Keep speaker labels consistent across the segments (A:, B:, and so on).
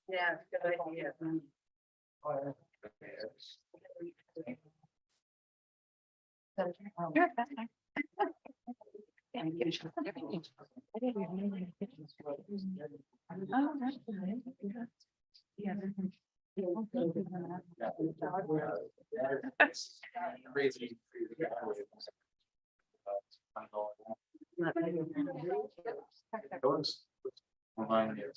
A: Yeah, good idea.
B: Crazy. It was. Remind me of.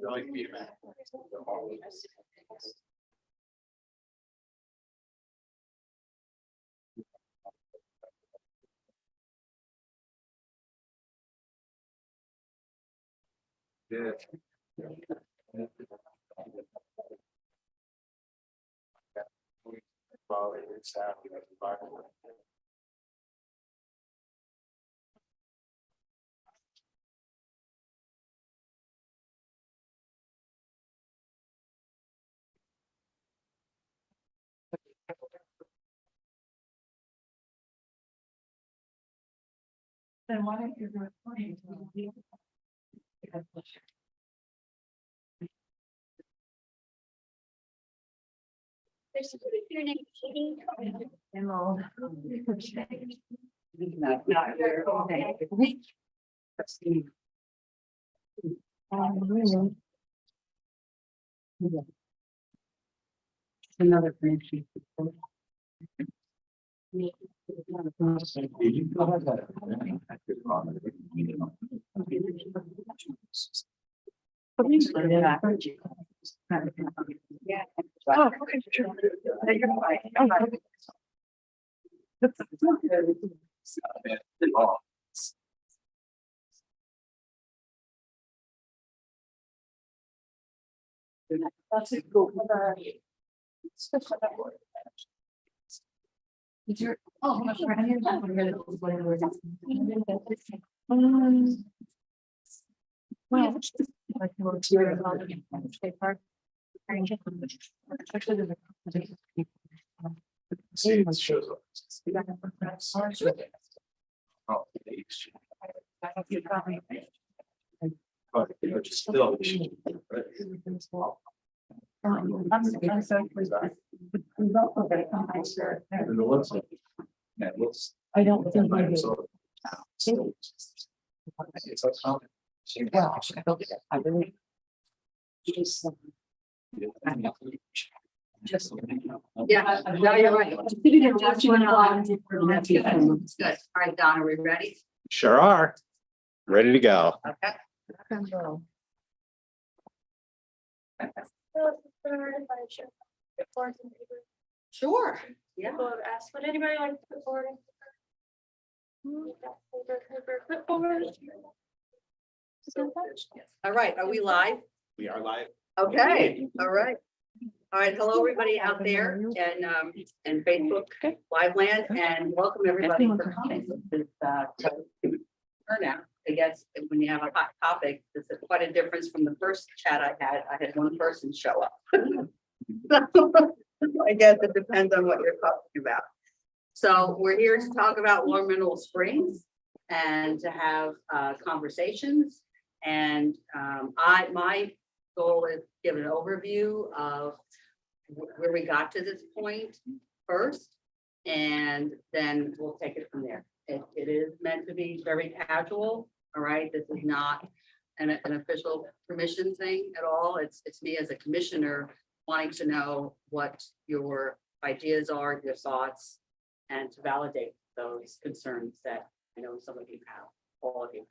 B: Like me, man. Yeah. Well, it's happening.
A: Then why don't you do it for me?
C: There's your name, Katie.
A: Hello. Another friendship. Yeah. Oh, okay, sure. Yeah, you're fine. I'm fine. That's a cool. Is your, oh, I'm sure. I didn't know what it was, what it was. Well. Like, we're here about the state park. Actually, there's a-
B: See, it shows up. Oh, the exchange. But it's still.
A: I'm so pleased. We both look at it, I'm sure.
B: And it looks like. That looks.
A: I don't think we do.
B: So- It's a comment.
A: Well, I really. Just. Just.
C: Yeah, no, you're right.
A: Just went on.
C: That's good. Good. All right, Don, are we ready?
D: Sure are. Ready to go.
C: Okay. Sure. Yeah.
E: People have asked, would anybody like to put forward? Put forward.
C: All right, are we live?
D: We are live.
C: Okay, all right. All right, hello, everybody out there and Facebook live land, and welcome everybody for coming. This turnout, I guess, when you have a hot topic, this is quite a difference from the first chat I had. I had one person show up. I guess it depends on what you're talking about. So we're here to talk about Warm Mineral Springs and to have conversations. And my goal is to give an overview of where we got to this point first, and then we'll take it from there. It is meant to be very casual, all right? This is not an official permission thing at all. It's me as a commissioner wanting to know what your ideas are, your thoughts, and to validate those concerns that I know some of you have, all of you,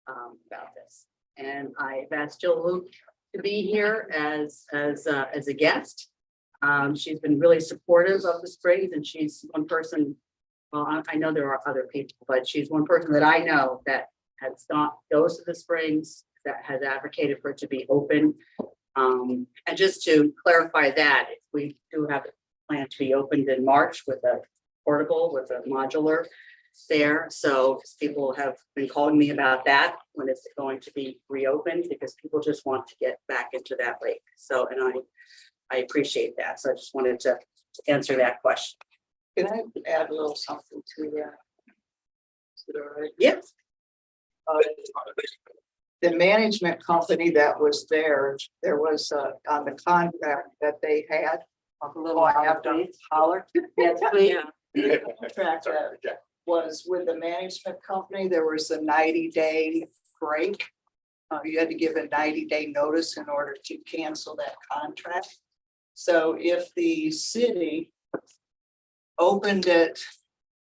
C: about this. And I've asked Jill Luke to be here as a guest. She's been really supportive of the Springs, and she's one person, well, I know there are other people, but she's one person that I know that goes to the Springs, that has advocated for it to be open. And just to clarify that, we do have a plan to be opened in March with a portable, with a modular there. So people have been calling me about that, when it's going to be reopened, because people just want to get back into that lake. So, and I appreciate that. So I just wanted to answer that question.
A: Can I add a little something to that? Is it all right?
C: Yep.
A: The management company that was there was on the contract that they had. Oh, I have to holler.
C: Yes, please.
A: Contract that was with the management company, there was a 90-day break. You had to give a 90-day notice in order to cancel that contract. So if the city opened it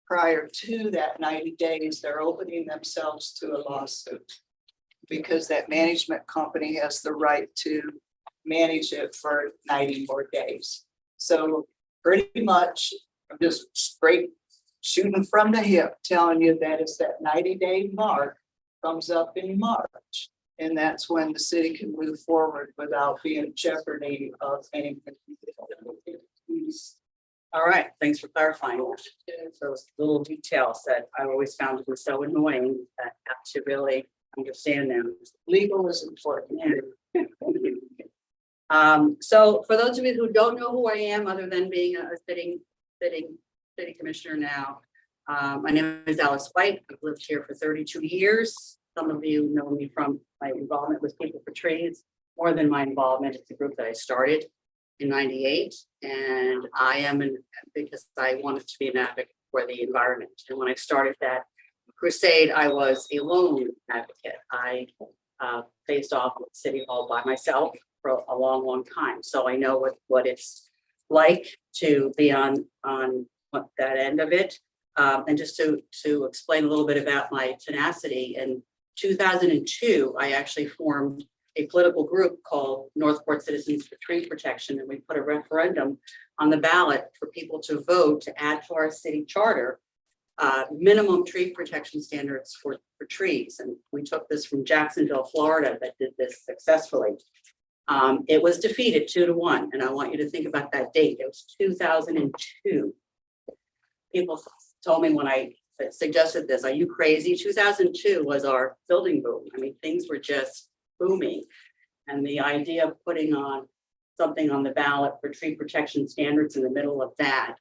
A: prior to that 90 days, they're opening themselves to a lawsuit. Because that management company has the right to manage it for 90 more days. So pretty much, I'm just straight shooting from the hip, telling you that it's that 90-day mark comes up in March. And that's when the city can move forward without being in jeopardy of any.
C: All right, thanks for clarifying. Those little details that I always found to be so annoying that I have to really understand them.
A: Legal is important.
C: So for those of you who don't know who I am, other than being a sitting city commissioner now, my name is Alice White. I've lived here for 32 years. Some of you know me from my involvement with People for Trees, more than my involvement. It's a group that I started in '98, and I am because I wanted to be an advocate for the environment. And when I started that crusade, I was a lone advocate. I faced off with City Hall by myself for a long time. So I know what it's like to be on that end of it. And just to explain a little bit about my tenacity, in 2002, I actually formed a political group called Northport Citizens for Tree Protection, and we put a referendum on the ballot for people to vote to add to our city charter minimum tree protection standards for trees. And we took this from Jacksonville, Florida, that did this successfully. It was defeated 2-1, and I want you to think about that date. It was 2002. People told me when I suggested this, are you crazy? 2002 was our building boom. I mean, things were just booming. And the idea of putting on something on the ballot for tree protection standards in the middle of that,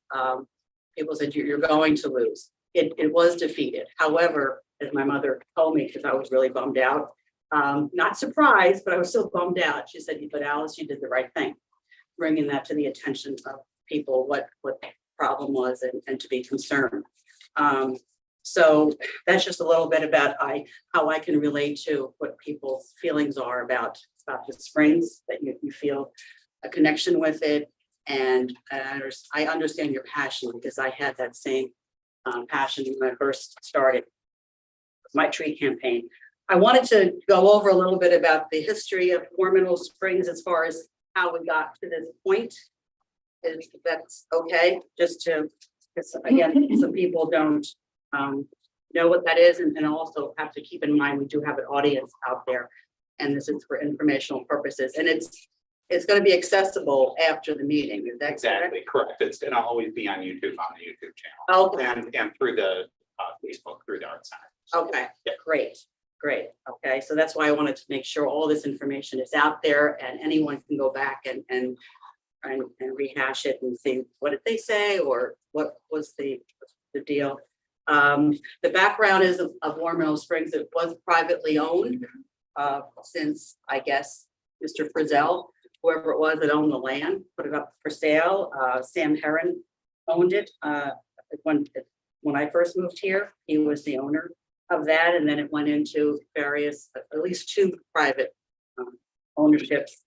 C: people said, you're going to lose. It was defeated. However, as my mother told me, because I was really bummed out, not surprised, but I was still bummed out. She said, but Alice, you did the right thing, bringing that to the attention of people, what the problem was, and to be concerned. So that's just a little bit about how I can relate to what people's feelings are about the springs, that you feel a connection with it. And I understand your passion, because I had that same passion when I first started my tree campaign. I wanted to go over a little bit about the history of Warm Mineral Springs as far as how we got to this point. If that's okay, just to, because again, some people don't know what that is, and also have to keep in mind we do have an audience out there, and this is for informational purposes, and it's going to be accessible after the meeting. Is that
F: Exactly, correct. It's gonna always be on YouTube, on the YouTube channel.
C: Okay.
F: And through the Facebook, through the Art Center.
C: Okay,
F: Yeah.
C: great. Okay, so that's why I wanted to make sure all this information is out there, and anyone can go back and rehash it and see what did they say, or what was the deal. The background is of Warm Mineral Springs. It was privately owned since, I guess, Mr. Frizzell, whoever it was that owned the land, put it up for sale. Sam Heron owned it. When I first moved here, he was the owner of that, and then it went into various, at least 2 private ownerships.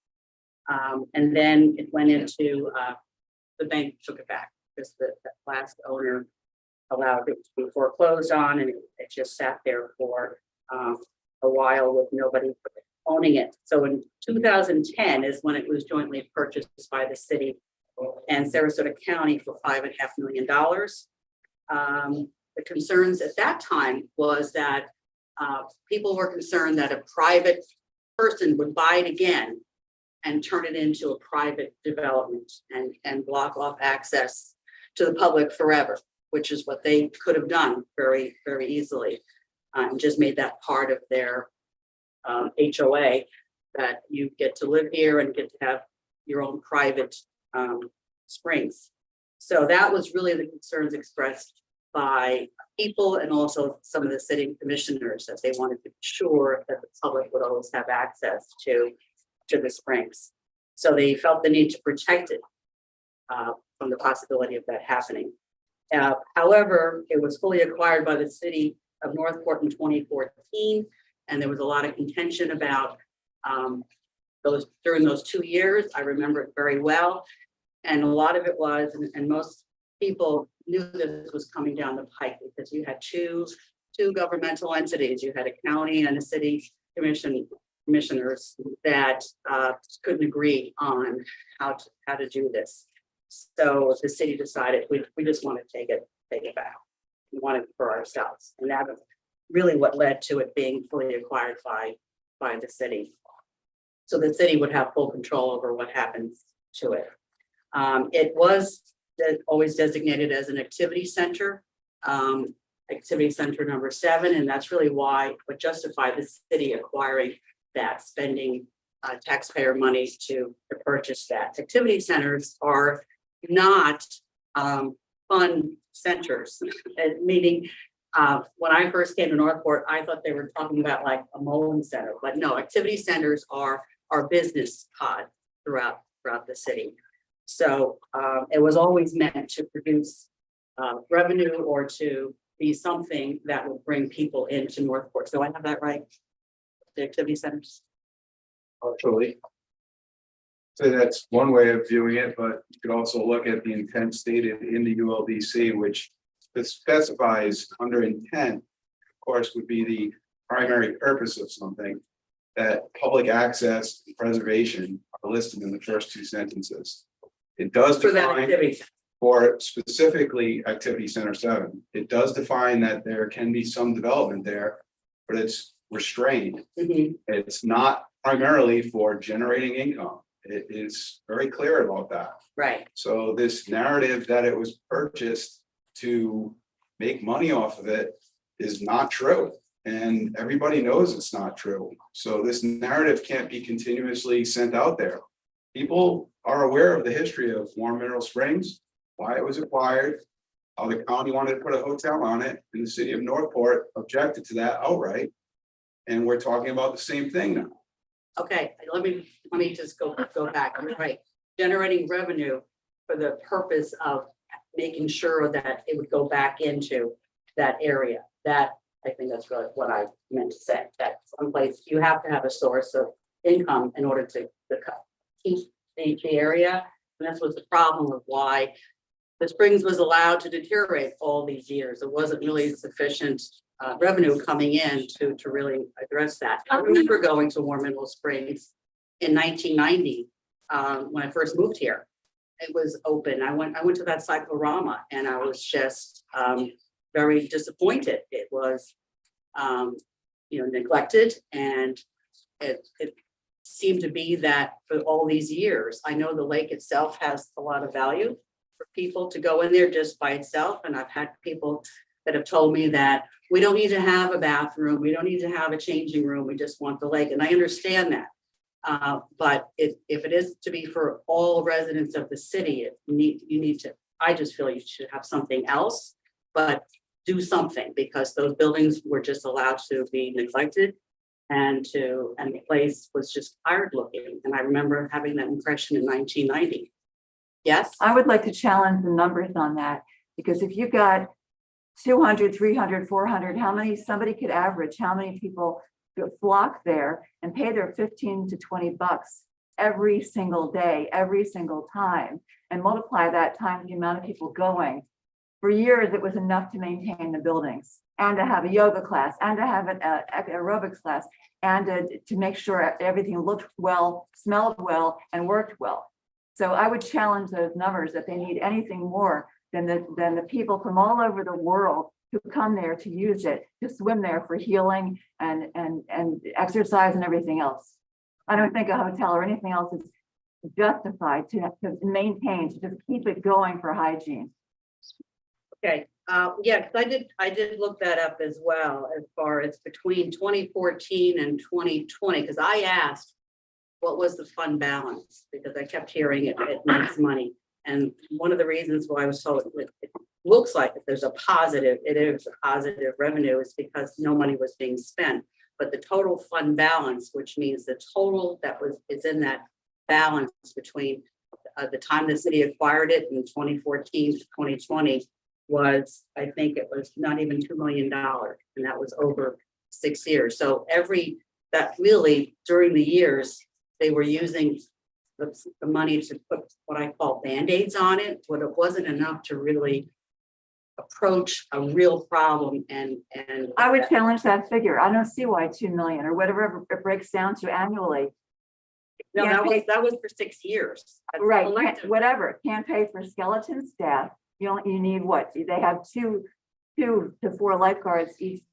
C: And then it went into the bank took it back, because the last owner allowed it to be foreclosed on, and it just sat there for a while with nobody owning it. So in 2010 is when it was jointly purchased by the city and Sarasota County for $5.5 million. The concerns at that time was that people were concerned that a private person would buy it again and turn it into a private development and block off access to the public forever, which is what they could have done very, very easily, and just made that part of their HOA, that you get to live here and get to have your own private springs. So that was really the concerns expressed by people and also some of the city commissioners, that they wanted to be sure that the public would always have access to the springs. So they felt the need to protect it from the possibility of that happening. However, it was fully acquired by the city of Northport in 2014, and there was a lot of contention about during those 2 years. I remember it very well. And a lot of it was, and most people knew this was coming down the pike, because you had two governmental entities. You had a county and a city commissioners that couldn't agree on how to do this. So the city decided we just want to take it back. We want it for ourselves, and that was really what led to it being fully acquired by the city. So the city would have full control over what happens to it. It was always designated as an activity center, activity center number 7, and that's really what justified the city acquiring that, spending taxpayer money to purchase that. Activity centers are not fun centers, meaning when I first came to Northport, I thought they were talking about like a Mullen Center, but no, activity centers are business pods throughout the city. So it was always meant to produce revenue or to be something that would bring people into Northport. So I have that right? The activity centers.
B: Actually. So that's one way of viewing it, but you could also look at the intent stated in the ULDC, which specifies under intent, of course, would be the primary purpose of something, that public access and preservation are listed in the first 2 sentences. It does
C: For that
B: define,
C: activity.
B: for specifically activity center 7, it does define that there can be some development there, but it's restrained.
C: Mhm.
B: It's not primarily for generating income. It is very clear about that.
C: Right.
B: So this narrative that it was purchased to make money off of it is not true. And everybody knows it's not true. So this narrative can't be continuously sent out there. People are aware of the history of Warm Mineral Springs, why it was acquired, how the county wanted to put a hotel on it, and the city of Northport objected to that outright. And we're talking about the same thing now.
C: Okay, let me just go back. I'm right. Generating revenue for the purpose of making sure that it would go back into that area. That, I think that's really what I meant to say, that someplace you have to have a source of income in order to keep the area. And that's what's the problem of why the Springs was allowed to deteriorate all these years. It wasn't really sufficient revenue coming in to really address that. I remember going to Warm Mineral Springs in 1990 when I first moved here. It was open. I went to that cyclorama and I was just very disappointed. It was neglected, and it seemed to be that for all these years. I know the lake itself has a lot of value for people to go in there just by itself, and I've had people that have told me that we don't need to have a bathroom, we don't need to have a changing room, we just want the lake, and I understand that. But if it is to be for all residents of the city, you need to, I just feel you should have something else, but do something, because those buildings were just allowed to be neglected, and the place was just tired looking. And I remember having that impression in 1990. Yes?
G: I would like to challenge the numbers on that, because if you got 200, 300, 400, somebody could average how many people flock there and pay their 15 to 20 bucks every single day, every single time, and multiply that times the amount of people going. For years, it was enough to maintain the buildings and to have a yoga class and to have an aerobics class and to make sure everything looked well, smelled well, and worked well. So I would challenge those numbers that they need anything more than the people from all over the world who come there to use it, to swim there for healing and exercise and everything else. I don't think a hotel or anything else is justified to maintain, to just keep it going for hygiene.
C: Okay, yeah, because I did look that up as well, as far as between 2014 and 2020, because I asked what was the fund balance, because I kept hearing it makes money. And one of the reasons why I was told it looks like that there's a positive, it is a positive revenue is because no money was being spent. But the total fund balance, which means the total that is in that balance between the time the city acquired it in 2014 to 2020 was, I think it was not even $2 million. And that was over 6 years. So that really during the years, they were using the money to put what I call Band-Aids on it, but it wasn't enough to really approach a real problem and.
G: I would challenge that figure. I don't see why 2 million or whatever it breaks down to annually.
C: No,
G: Yeah,
C: that was for 6 years. That's
G: Right,
C: collective.
G: whatever, can't pay for skeleton staff. You need what? They have two to 4 lifeguards each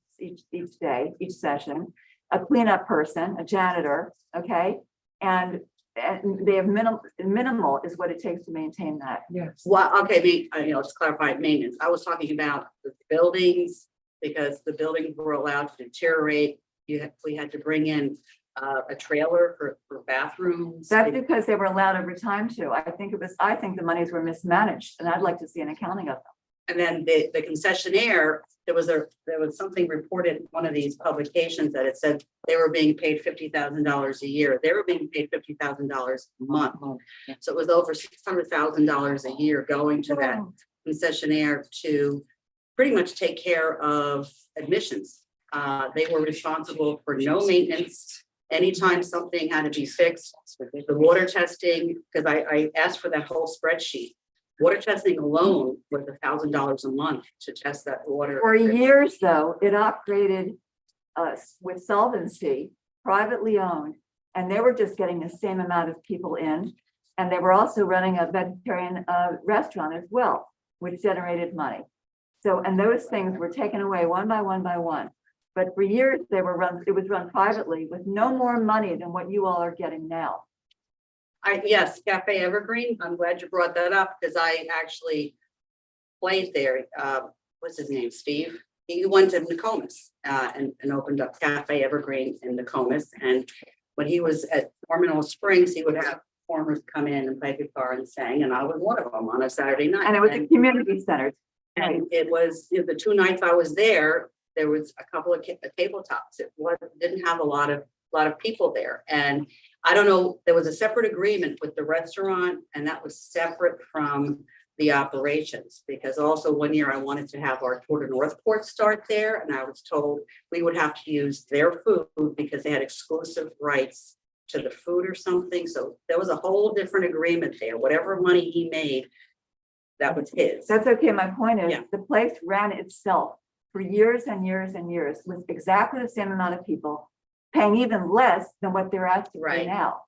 G: day, each session, a cleanup person, a janitor, okay? And they have minimal is what it takes to maintain that.
A: Yes.
C: Well, okay, let's clarify maintenance. I was talking about the buildings, because the buildings were allowed to deteriorate. We had to bring in a trailer for bathrooms.
G: That's because they were allowed over time too. I think the monies were mismanaged and I'd like to see an accounting of them.
C: And then the concessionaire, there was something reported in one of these publications that it said they were being paid $50,000 a year. They were being paid $50,000 a month. So it was over $600,000 a year going to that concessionaire to pretty much take care of admissions. They were responsible for no maintenance. Anytime something had to be fixed, the water testing, because I asked for that whole spreadsheet. Water testing alone was $1,000 a month to test that water.
G: For years, though, it operated with solvency, privately owned, and they were just getting the same amount of people in. And they were also running a vegetarian restaurant as well, which generated money. So, and those things were taken away one by one by one. But for years, it was run privately with no more money than what you all are getting now.
C: Yes, Cafe Evergreen. I'm glad you brought that up because I actually played there. What's his name? Steve. He went to Nokomis and opened up Cafe Evergreen in Nokomis. And when he was at Ormond Springs, he would have performers come in and play guitar and sing. And I was one of them on a Saturday night.
G: And it was a community center.
C: And it was the 2 nights I was there. There was a couple of tabletops. It didn't have a lot of people there. And I don't know, there was a separate agreement with the restaurant and that was separate from the operations. Because also one year I wanted to have our Tour de Northport start there. And I was told we would have to use their food because they had exclusive rights to the food or something. So there was a whole different agreement there. Whatever money he made, that was his.
G: That's okay. My point is,
C: Yeah.
G: the place ran itself for years and years and years with exactly the same amount of people, paying even less than what they're asking for
C: Right.
G: now.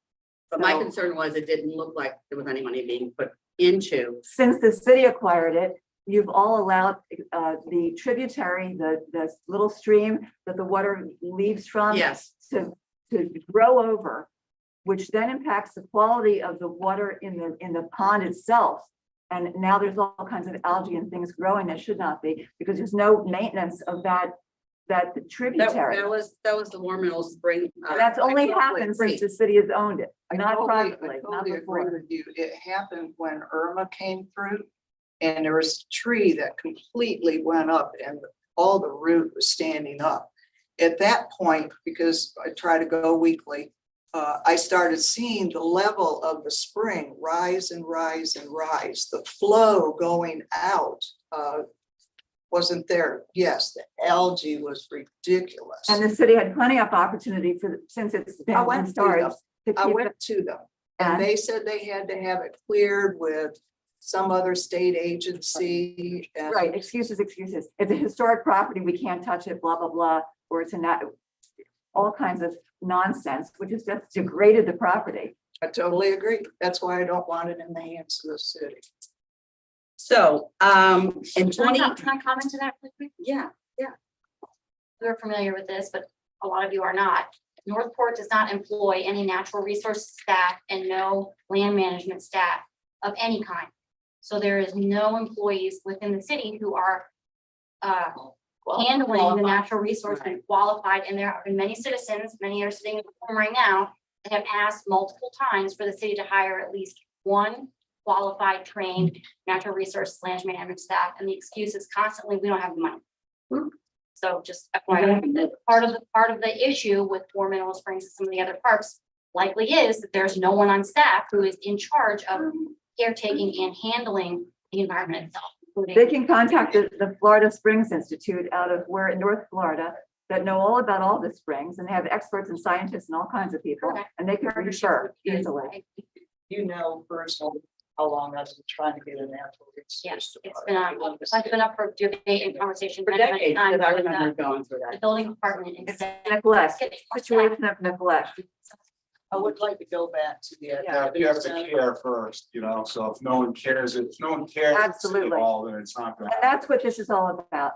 C: But my
G: So-
C: concern was it didn't look like there was any money being put into.
G: Since the city acquired it, you've all allowed the tributary, the little stream that the water leaves from.
C: Yes,
G: To grow over, which then impacts the quality of the water in the pond itself. And now there's all kinds of algae and things growing that should not be, because there's no maintenance of that tributary.
C: that was the War Mill Spring.
G: And that's only
A: I totally
G: happened
A: agree.
G: since the city has owned it,
A: I
G: not
A: totally-
G: privately,
A: I
G: not
A: totally agree
G: before.
A: with you. It happened when Irma came through. And there was a tree that completely went up and all the root was standing up. At that point, because I try to go weekly, I started seeing the level of the spring rise and rise and rise. The flow going out wasn't there. Yes, the algae was ridiculous.
G: And the city had plenty of opportunity since it's been
A: I went
G: in
A: through
G: storage.
A: them.
G: To
A: I
G: keep
A: went
G: it.
A: to them
G: And?
A: and they said they had to have it cleared with some other state agency. and-
G: Right, excuses. It's a historic property, we can't touch it, blah, blah, blah, or it's all kinds of nonsense, which has just degraded the property.
A: I totally agree. That's why I don't want it in the hands of the city.
C: So, in
E: Can
C: 20,
E: I comment to that really quick?
C: yeah,
E: We're familiar with this, but a lot of you are not. Northport does not employ any natural resource staff and no land management staff of any kind. So there is no employees within the city who are handling the natural resource and qualified. And there have been many citizens, many are sitting in the room right now, that have asked multiple times for the city to hire at least one qualified, trained natural resource land management staff, and the excuse is constantly, we don't have the money. So just FYI, that part of the issue with War Mineral Springs and some of the other parks likely is that there's no one on staff who is in charge of caretaking and handling the environment itself,
G: They
E: including.
G: can contact the Florida Springs Institute out of where in North Florida that know all about all the springs and they have experts and scientists and all kinds of people.
E: Correct.
G: And they can refer easily.
A: You know personally how long I've been trying to get a natural resource.
E: Yes, it's been up for debate and conversation.
C: For
E: many, many
C: decades,
E: times
C: because I
E: with
C: remember
E: the
C: going through that.
E: building department
G: It's
E: instead.
G: neglect,
E: Getting more staff.
G: situation of neglect.
A: I would like to go back to the.
B: Yeah, you have to care first, so if no one cares, it's
G: Absolutely.
B: involved, then it's not gonna.
G: And that's what this is all about.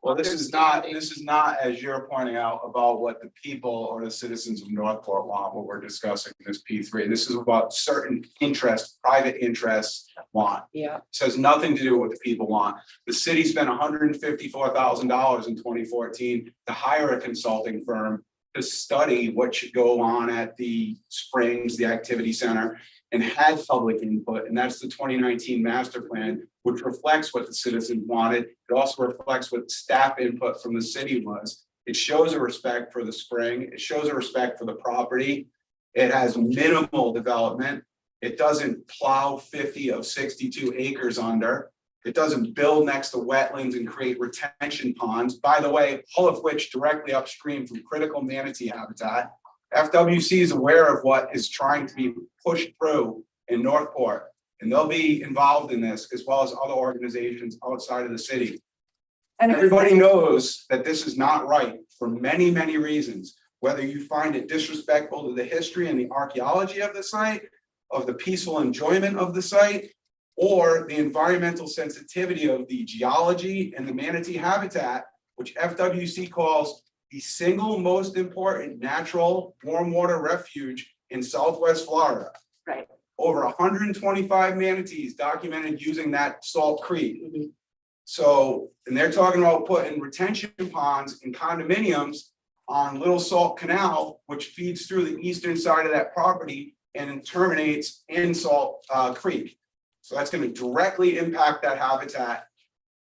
B: Well, this is not, as you're pointing out, about what the people or the citizens of Northport want, what we're discussing in this P3. This is about certain interests, private interests want.
C: Yeah.
B: This has nothing to do with what the people want. The city spent $154,000 in 2014 to hire a consulting firm to study what should go on at the Springs, the activity center, and had public input. And that's the 2019 master plan, which reflects what the citizens wanted. It also reflects what staff input from the city was. It shows a respect for the spring. It shows a respect for the property. It has minimal development. It doesn't plow 50 of 62 acres under. It doesn't build next to wetlands and create retention ponds, by the way, all of which directly upstream from critical manatee habitat. FWC is aware of what is trying to be pushed through in Northport, and they'll be involved in this as well as other organizations outside of the city.
G: And if-
B: Everybody knows that this is not right for many, many reasons, whether you find it disrespectful to the history and the archaeology of the site, of the peaceful enjoyment of the site, or the environmental sensitivity of the geology and the manatee habitat, which FWC calls the single most important natural warm water refuge in Southwest Florida.
G: Right.
B: Over 125 manatees documented using that Salt Creek.
C: Mhm.
B: So, and they're talking about putting retention ponds and condominiums on Little Salt Canal, which feeds through the eastern side of that property and terminates in Salt Creek. So that's going to directly impact that habitat.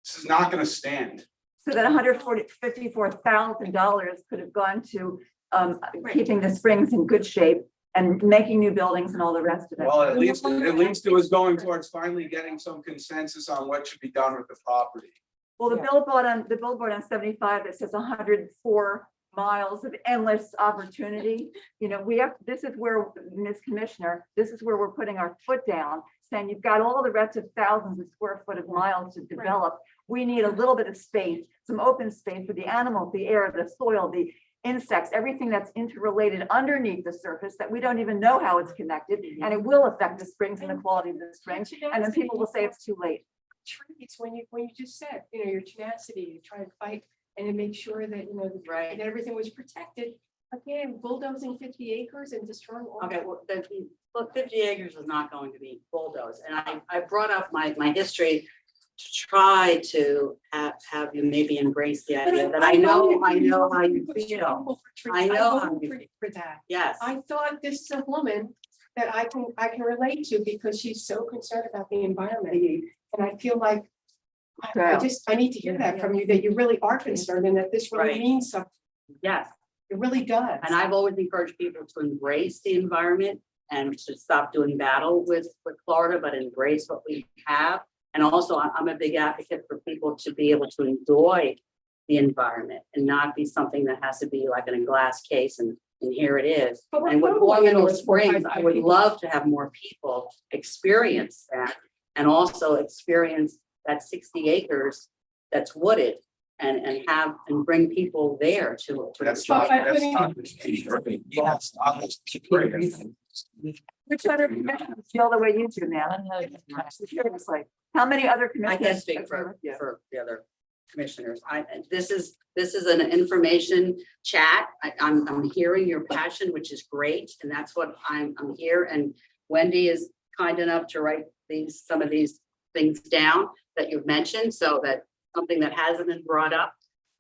B: This is not going to stand.
G: So that $154,000 could have gone to keeping the springs in good shape and making new buildings and all the rest of it.
B: Well, at least it was going towards finally getting some consensus on what should be done with the property.
G: Well, the billboard on 75 that says 104 miles of endless opportunity. This is where, Ms. Commissioner, this is where we're putting our foot down, saying you've got all the rest of thousands of square foot of miles to develop. We need a little bit of space, some open space for the animals, the air, the soil, the insects, everything that's interrelated underneath the surface that we don't even know how it's connected, and it will affect the springs and the quality of the springs. And then people will say it's too late.
H: Trees, when you just said, your tenacity to try and fight and to make sure that,
C: Right.
H: that everything was protected. Again, bulldozing 50 acres and destroying all.
C: Okay, well, look, 50 acres is not going to be bulldozed. And I brought up my history to try to have you maybe embrace the idea that I know how you feel. I know how you
H: voted for that.
C: Yes.
H: I thought this is a woman that I can relate to because she's so concerned about the environment. And I feel like I need to hear that from you, that you really are concerned and that this really
C: Right.
H: means something.
C: Yes.
H: It really does.
C: And I've always encouraged people to embrace the environment and to stop doing battle with Florida, but embrace what we have. And also, I'm a big advocate for people to be able to enjoy the environment and not be something that has to be like in a glass case and here it is.
H: But we're
C: And with
H: totally
C: War Mineral
H: in
C: Springs, I would
H: people.
C: love to have more people experience that and also experience that 60 acres that's wooded and bring people there to.
B: That's
H: But
B: not,
H: I
B: that's
H: mean-
B: not. Yes,
G: Which other commissioners feel the way you do now? Seriously, how many other
C: I
G: commissioners?
C: can't speak
G: agree
C: for
G: with you?
C: the other commissioners. This is an information chat. I'm hearing your passion, which is great, and that's what I'm here. And Wendy is kind enough to write some of these things down that you've mentioned, so that something that hasn't been brought up,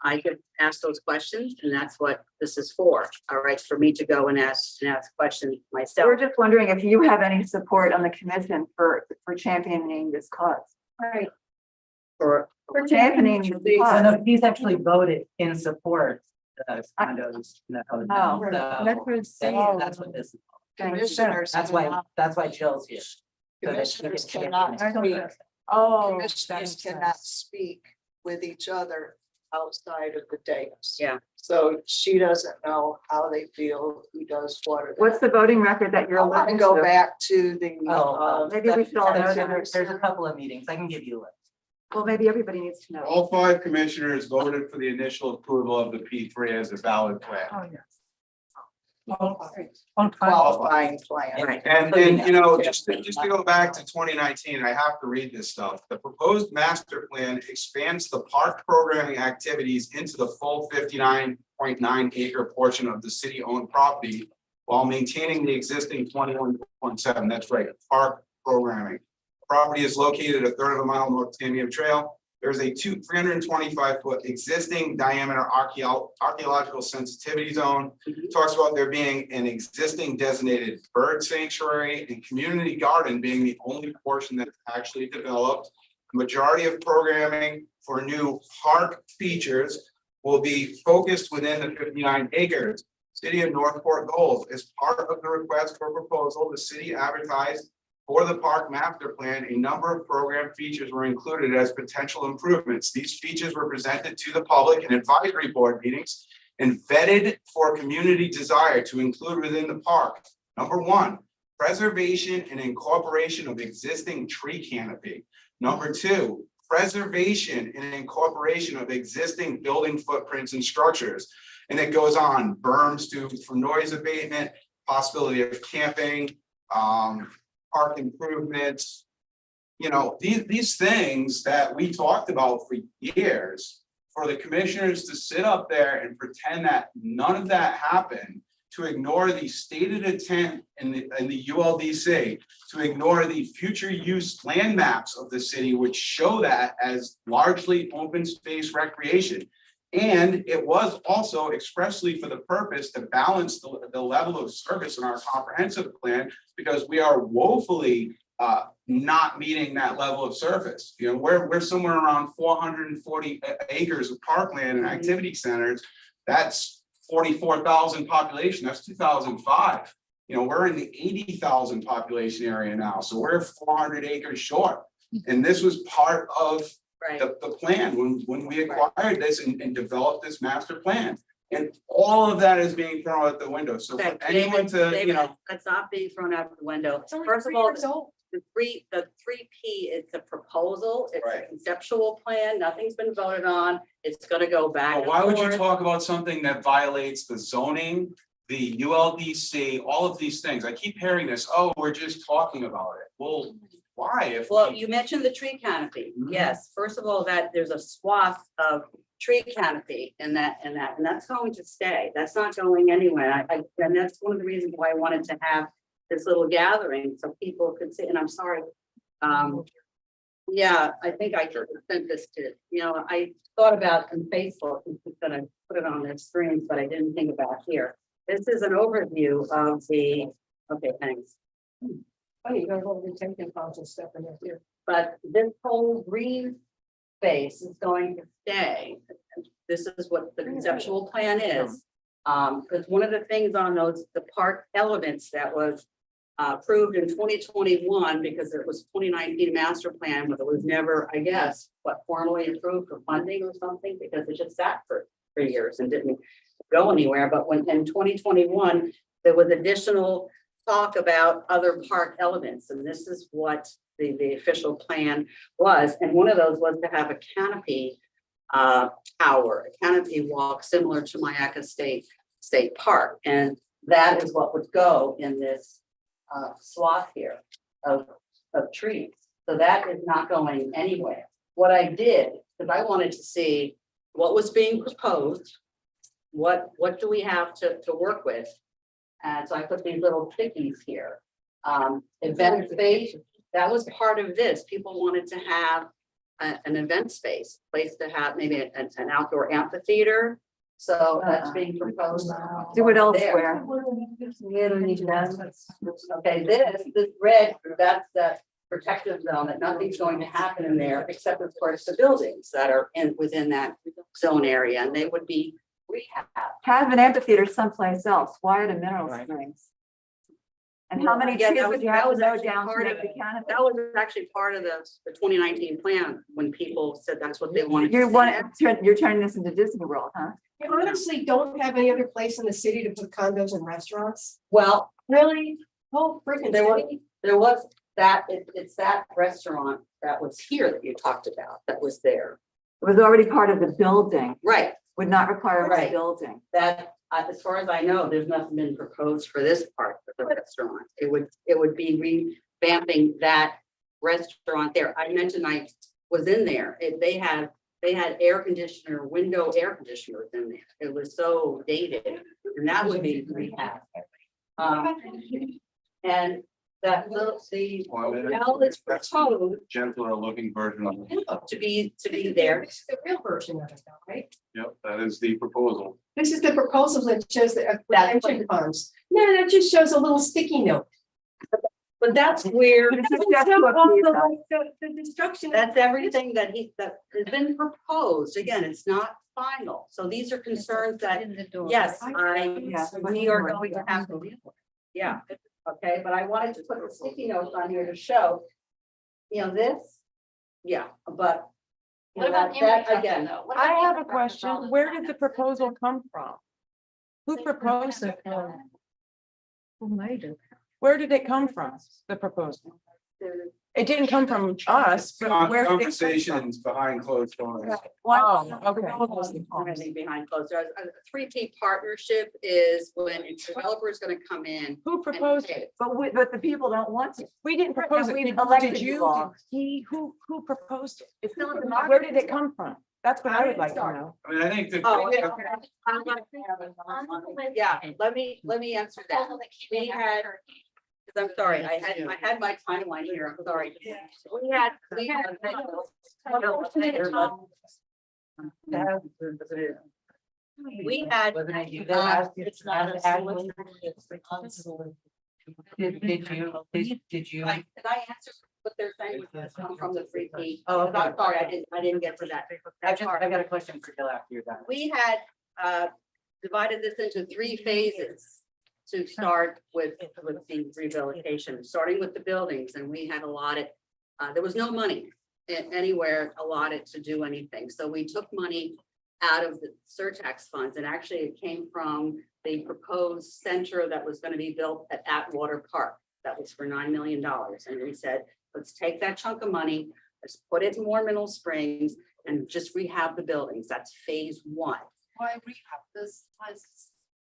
C: I could ask those questions, and that's what this is for. All right, for me to go and ask questions myself.
G: We're just wondering if you have any support on the commission for championing this cause.
C: Right. For
G: For championing the cause.
I: No, he's actually voted in support of condos. No,
G: Oh,
I: so
G: that's what it's saying.
I: That's what this is.
A: Commissioners.
I: That's why Jill's here. So that she
A: Commissioners
I: can-
A: cannot speak.
G: Oh.
A: Commissioners cannot speak with each other outside of the dais.
C: Yeah.
A: So she doesn't know how they feel, who does what.
G: What's the voting record that you're
A: I want to
G: alluding
A: go
G: to?
A: back to the.
G: Maybe we should all know
I: There's
G: that.
I: there's a couple of meetings. I can give you a list.
G: Well, maybe everybody needs to know.
B: All 5 commissioners voted for the initial approval of the P3 as a valid plan.
G: Oh, yes.
A: Qualifying plan.
C: Right.
B: And you know, just to go back to 2019, I have to read this stuff. The proposed master plan expands the park programming activities into the full 59.9 acre portion of the city-owned property while maintaining the existing 21.7, that's right, park programming. Property is located a third of a mile north Tamiami Trail. There's a 325-foot existing diameter archaeological sensitivity zone. Talks about there being an existing designated bird sanctuary and community garden being the only portion that's actually developed. Majority of programming for new park features will be focused within the 59 acres. City of Northport goals. As part of the request for proposal, the city advertised for the park master plan, a number of program features were included as potential improvements. These features were presented to the public in advisory board meetings and vetted for community desire to include within the park. Number 1, preservation and incorporation of existing tree canopy. Number 2, preservation and incorporation of existing building footprints and structures. And it goes on, berms for noise abatement, possibility of camping, park improvements. You know, these things that we talked about for years, for the commissioners to sit up there and pretend that none of that happened, to ignore the stated intent in the ULDC, to ignore the future use land maps of the city, which show that as largely open space recreation. And it was also expressly for the purpose to balance the level of service in our comprehensive plan, because we are woefully not meeting that level of service. You know, we're somewhere around 440 acres of parkland and activity centers. That's 44,000 population. That's 2005. You know, we're in the 80,000 population area now. So we're 400 acres short. And this was part of
C: Right.
B: the plan when we acquired this and developed this master plan. And all of that is being thrown out the window. So for
C: Okay,
B: anyone to,
C: David,
B: you know,
C: that's not being thrown out the window.
H: It's only
C: First of
H: 3
C: all,
H: years old.
C: the 3P, it's a proposal, it's a
B: Right.
C: conceptual plan, nothing's been voted on, it's gonna go back.
B: but
C: and
B: why would you
C: forth.
B: talk about something that violates the zoning, the ULDC, all of these things? I keep hearing this, oh, we're just talking about it. Well, why? If
C: Well,
B: we-
C: you mentioned the tree canopy.
B: Mhm.
C: Yes, first of all, that there's a swath of tree canopy in that, and that's going to stay. That's not going anywhere. And that's one of the reasons why I wanted to have this little gathering so people could see, and I'm sorry. Yeah, I think I sent this to, you know, I thought about on Facebook, and was gonna put it on their screens, but I didn't think about here. This is an overview of the, okay, thanks.
H: Funny, you don't hold retention ponds and stuff in there too.
C: But this whole green space is going to stay. This is what the conceptual plan is. Because one of the things on those, the park elements that was approved in 2021, because it was 2019 master plan, but it was never, I guess, formally approved for funding or something, because it just sat for 3 years and didn't go anywhere. But when in 2021, there was additional talk about other park elements, and this is what the official plan was. And one of those was to have a canopy tower, a canopy walk similar to Mayaca State Park. And that is what would go in this swath here of trees. So that is not going anywhere. What I did, because I wanted to see what was being proposed, what do we have to work with? And so I put these little tickies here. Event space, that was part of this. People wanted to have an event space, place to have maybe an outdoor amphitheater. So that's being proposed.
G: Do it
C: there.
G: elsewhere.
C: Okay, this red, that's the protective zone, that nothing's going to happen in there, except of course the buildings that are within that zone area, and they would be rehab.
G: Have an amphitheater someplace else. Why at a Mineral Springs? And how many
C: Yeah,
G: trees
C: that
G: would
C: was-
G: you
C: that
G: have to
C: was
G: mow
C: actually
G: down to
C: part
G: make
C: of
G: the canopy?
C: That was actually part of the 2019 plan, when people said that's what they wanted. to
G: You
C: see.
G: want, you're turning this into Disney World, huh?
H: You honestly don't have any other place in the city to put condos and restaurants?
C: Well,
H: Really? Oh, freaking
C: There was-
H: city?
C: there was that, it's that restaurant that was here that you talked about, that was there.
G: It was already part of the building,
C: Right,
G: would not require a
C: Right.
G: building.
C: that, as far as I know, there's nothing been proposed for this part of the restaurant. It would be revamping that restaurant there. I mentioned I was in there. They had air conditioner, window air conditioners in there. It was so dated, and that would be rehab. And that little, the hotel is proposed
B: Gentler looking version of it.
C: to be there.
H: This is the real version of it, though, right?
B: Yep, that is the proposal.
H: This is the proposal that shows the
C: That's
H: pension funds. No, that just shows a little sticky note.
C: But that's where,
G: But it's just what
H: The destruction.
C: that's everything that has been proposed. Again, it's not final. So these are concerns that, yes,
G: Yeah.
C: we are going to have to deal with. Yeah, okay, but I wanted to put the sticky notes on here to show, this, yeah, but.
E: What about
C: that
E: infrastructure,
C: again,
E: though? What
I: I
E: about
I: have a
E: infrastructure for all
I: question.
E: this
I: Where
E: kind
I: did the
E: of-
I: proposal come from? Who proposed it? Where did it come from, the proposal? It didn't come from us, but where did it come from?
B: Conversations behind closed doors.
I: Oh, okay.
C: Everything behind closed doors. A 3P partnership is when a developer is gonna come in.
I: Who
C: and
I: proposed
C: pay.
I: it?
G: But the people don't want to.
I: We didn't propose it.
G: We've
I: Did
G: elected
I: did
G: you
I: you?
G: all.
I: Did he, who proposed it?
G: It's still in the
I: Where did it come from? That's what I would like to
H: Start.
I: know.
B: I mean, I think
C: Oh,
B: that.
C: Yeah, let me answer that.
E: Proposal that came
C: We
E: in
C: had,
E: after hurricane.
C: because I'm sorry, I had my timeline here, I'm sorry. We had. We had.
I: Wasn't it you
C: that
E: It's not a
I: did you?
C: Did I answer what they're saying was come from the 3P?
I: Oh, okay.
C: I'm sorry, I didn't get to that.
I: I've got a question for Jill after you're done.
C: We had divided this into 3 phases to start with the rehabilitation, starting with the buildings, and we had allotted, there was no money anywhere allotted to do anything. So we took money out of the surtax funds, and actually it came from the proposed center that was going to be built at Atwater Park. That was for $9 million. And we said, let's take that chunk of money, let's put it in more Mineral Springs and just rehab the buildings. That's phase 1.
J: Why rehab? This was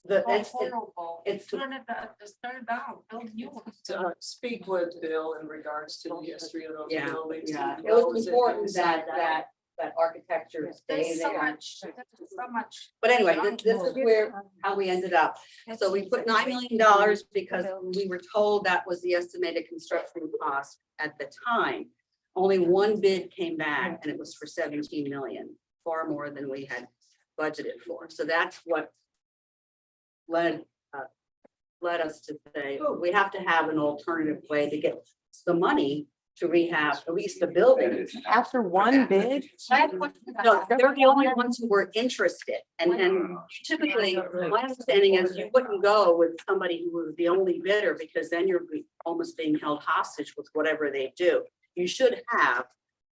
C: It's
J: horrible.
C: it's-
J: Turn it down, just turn it down, build new ones.
A: To speak with Bill in regards to the history of those
C: Yeah,
A: buildings.
C: yeah,
A: and
C: it was
A: those
C: important
A: things
C: that
A: like
C: that architecture stay
J: There's so
C: there.
J: much, there's so much.
C: But anyway, this is where, how we ended up. So we put $9 million because we were told that was the estimated construction cost at the time. Only one bid came back and it was for 17 million, far more than we had budgeted for. So that's what led us to say, oh, we have to have an alternative way to get the money to rehab at least the building.
I: After one bid?
C: No, they're the only ones who were interested, and typically, my understanding is you wouldn't go with somebody who was the only bidder, because then you're almost being held hostage with whatever they do. You should have,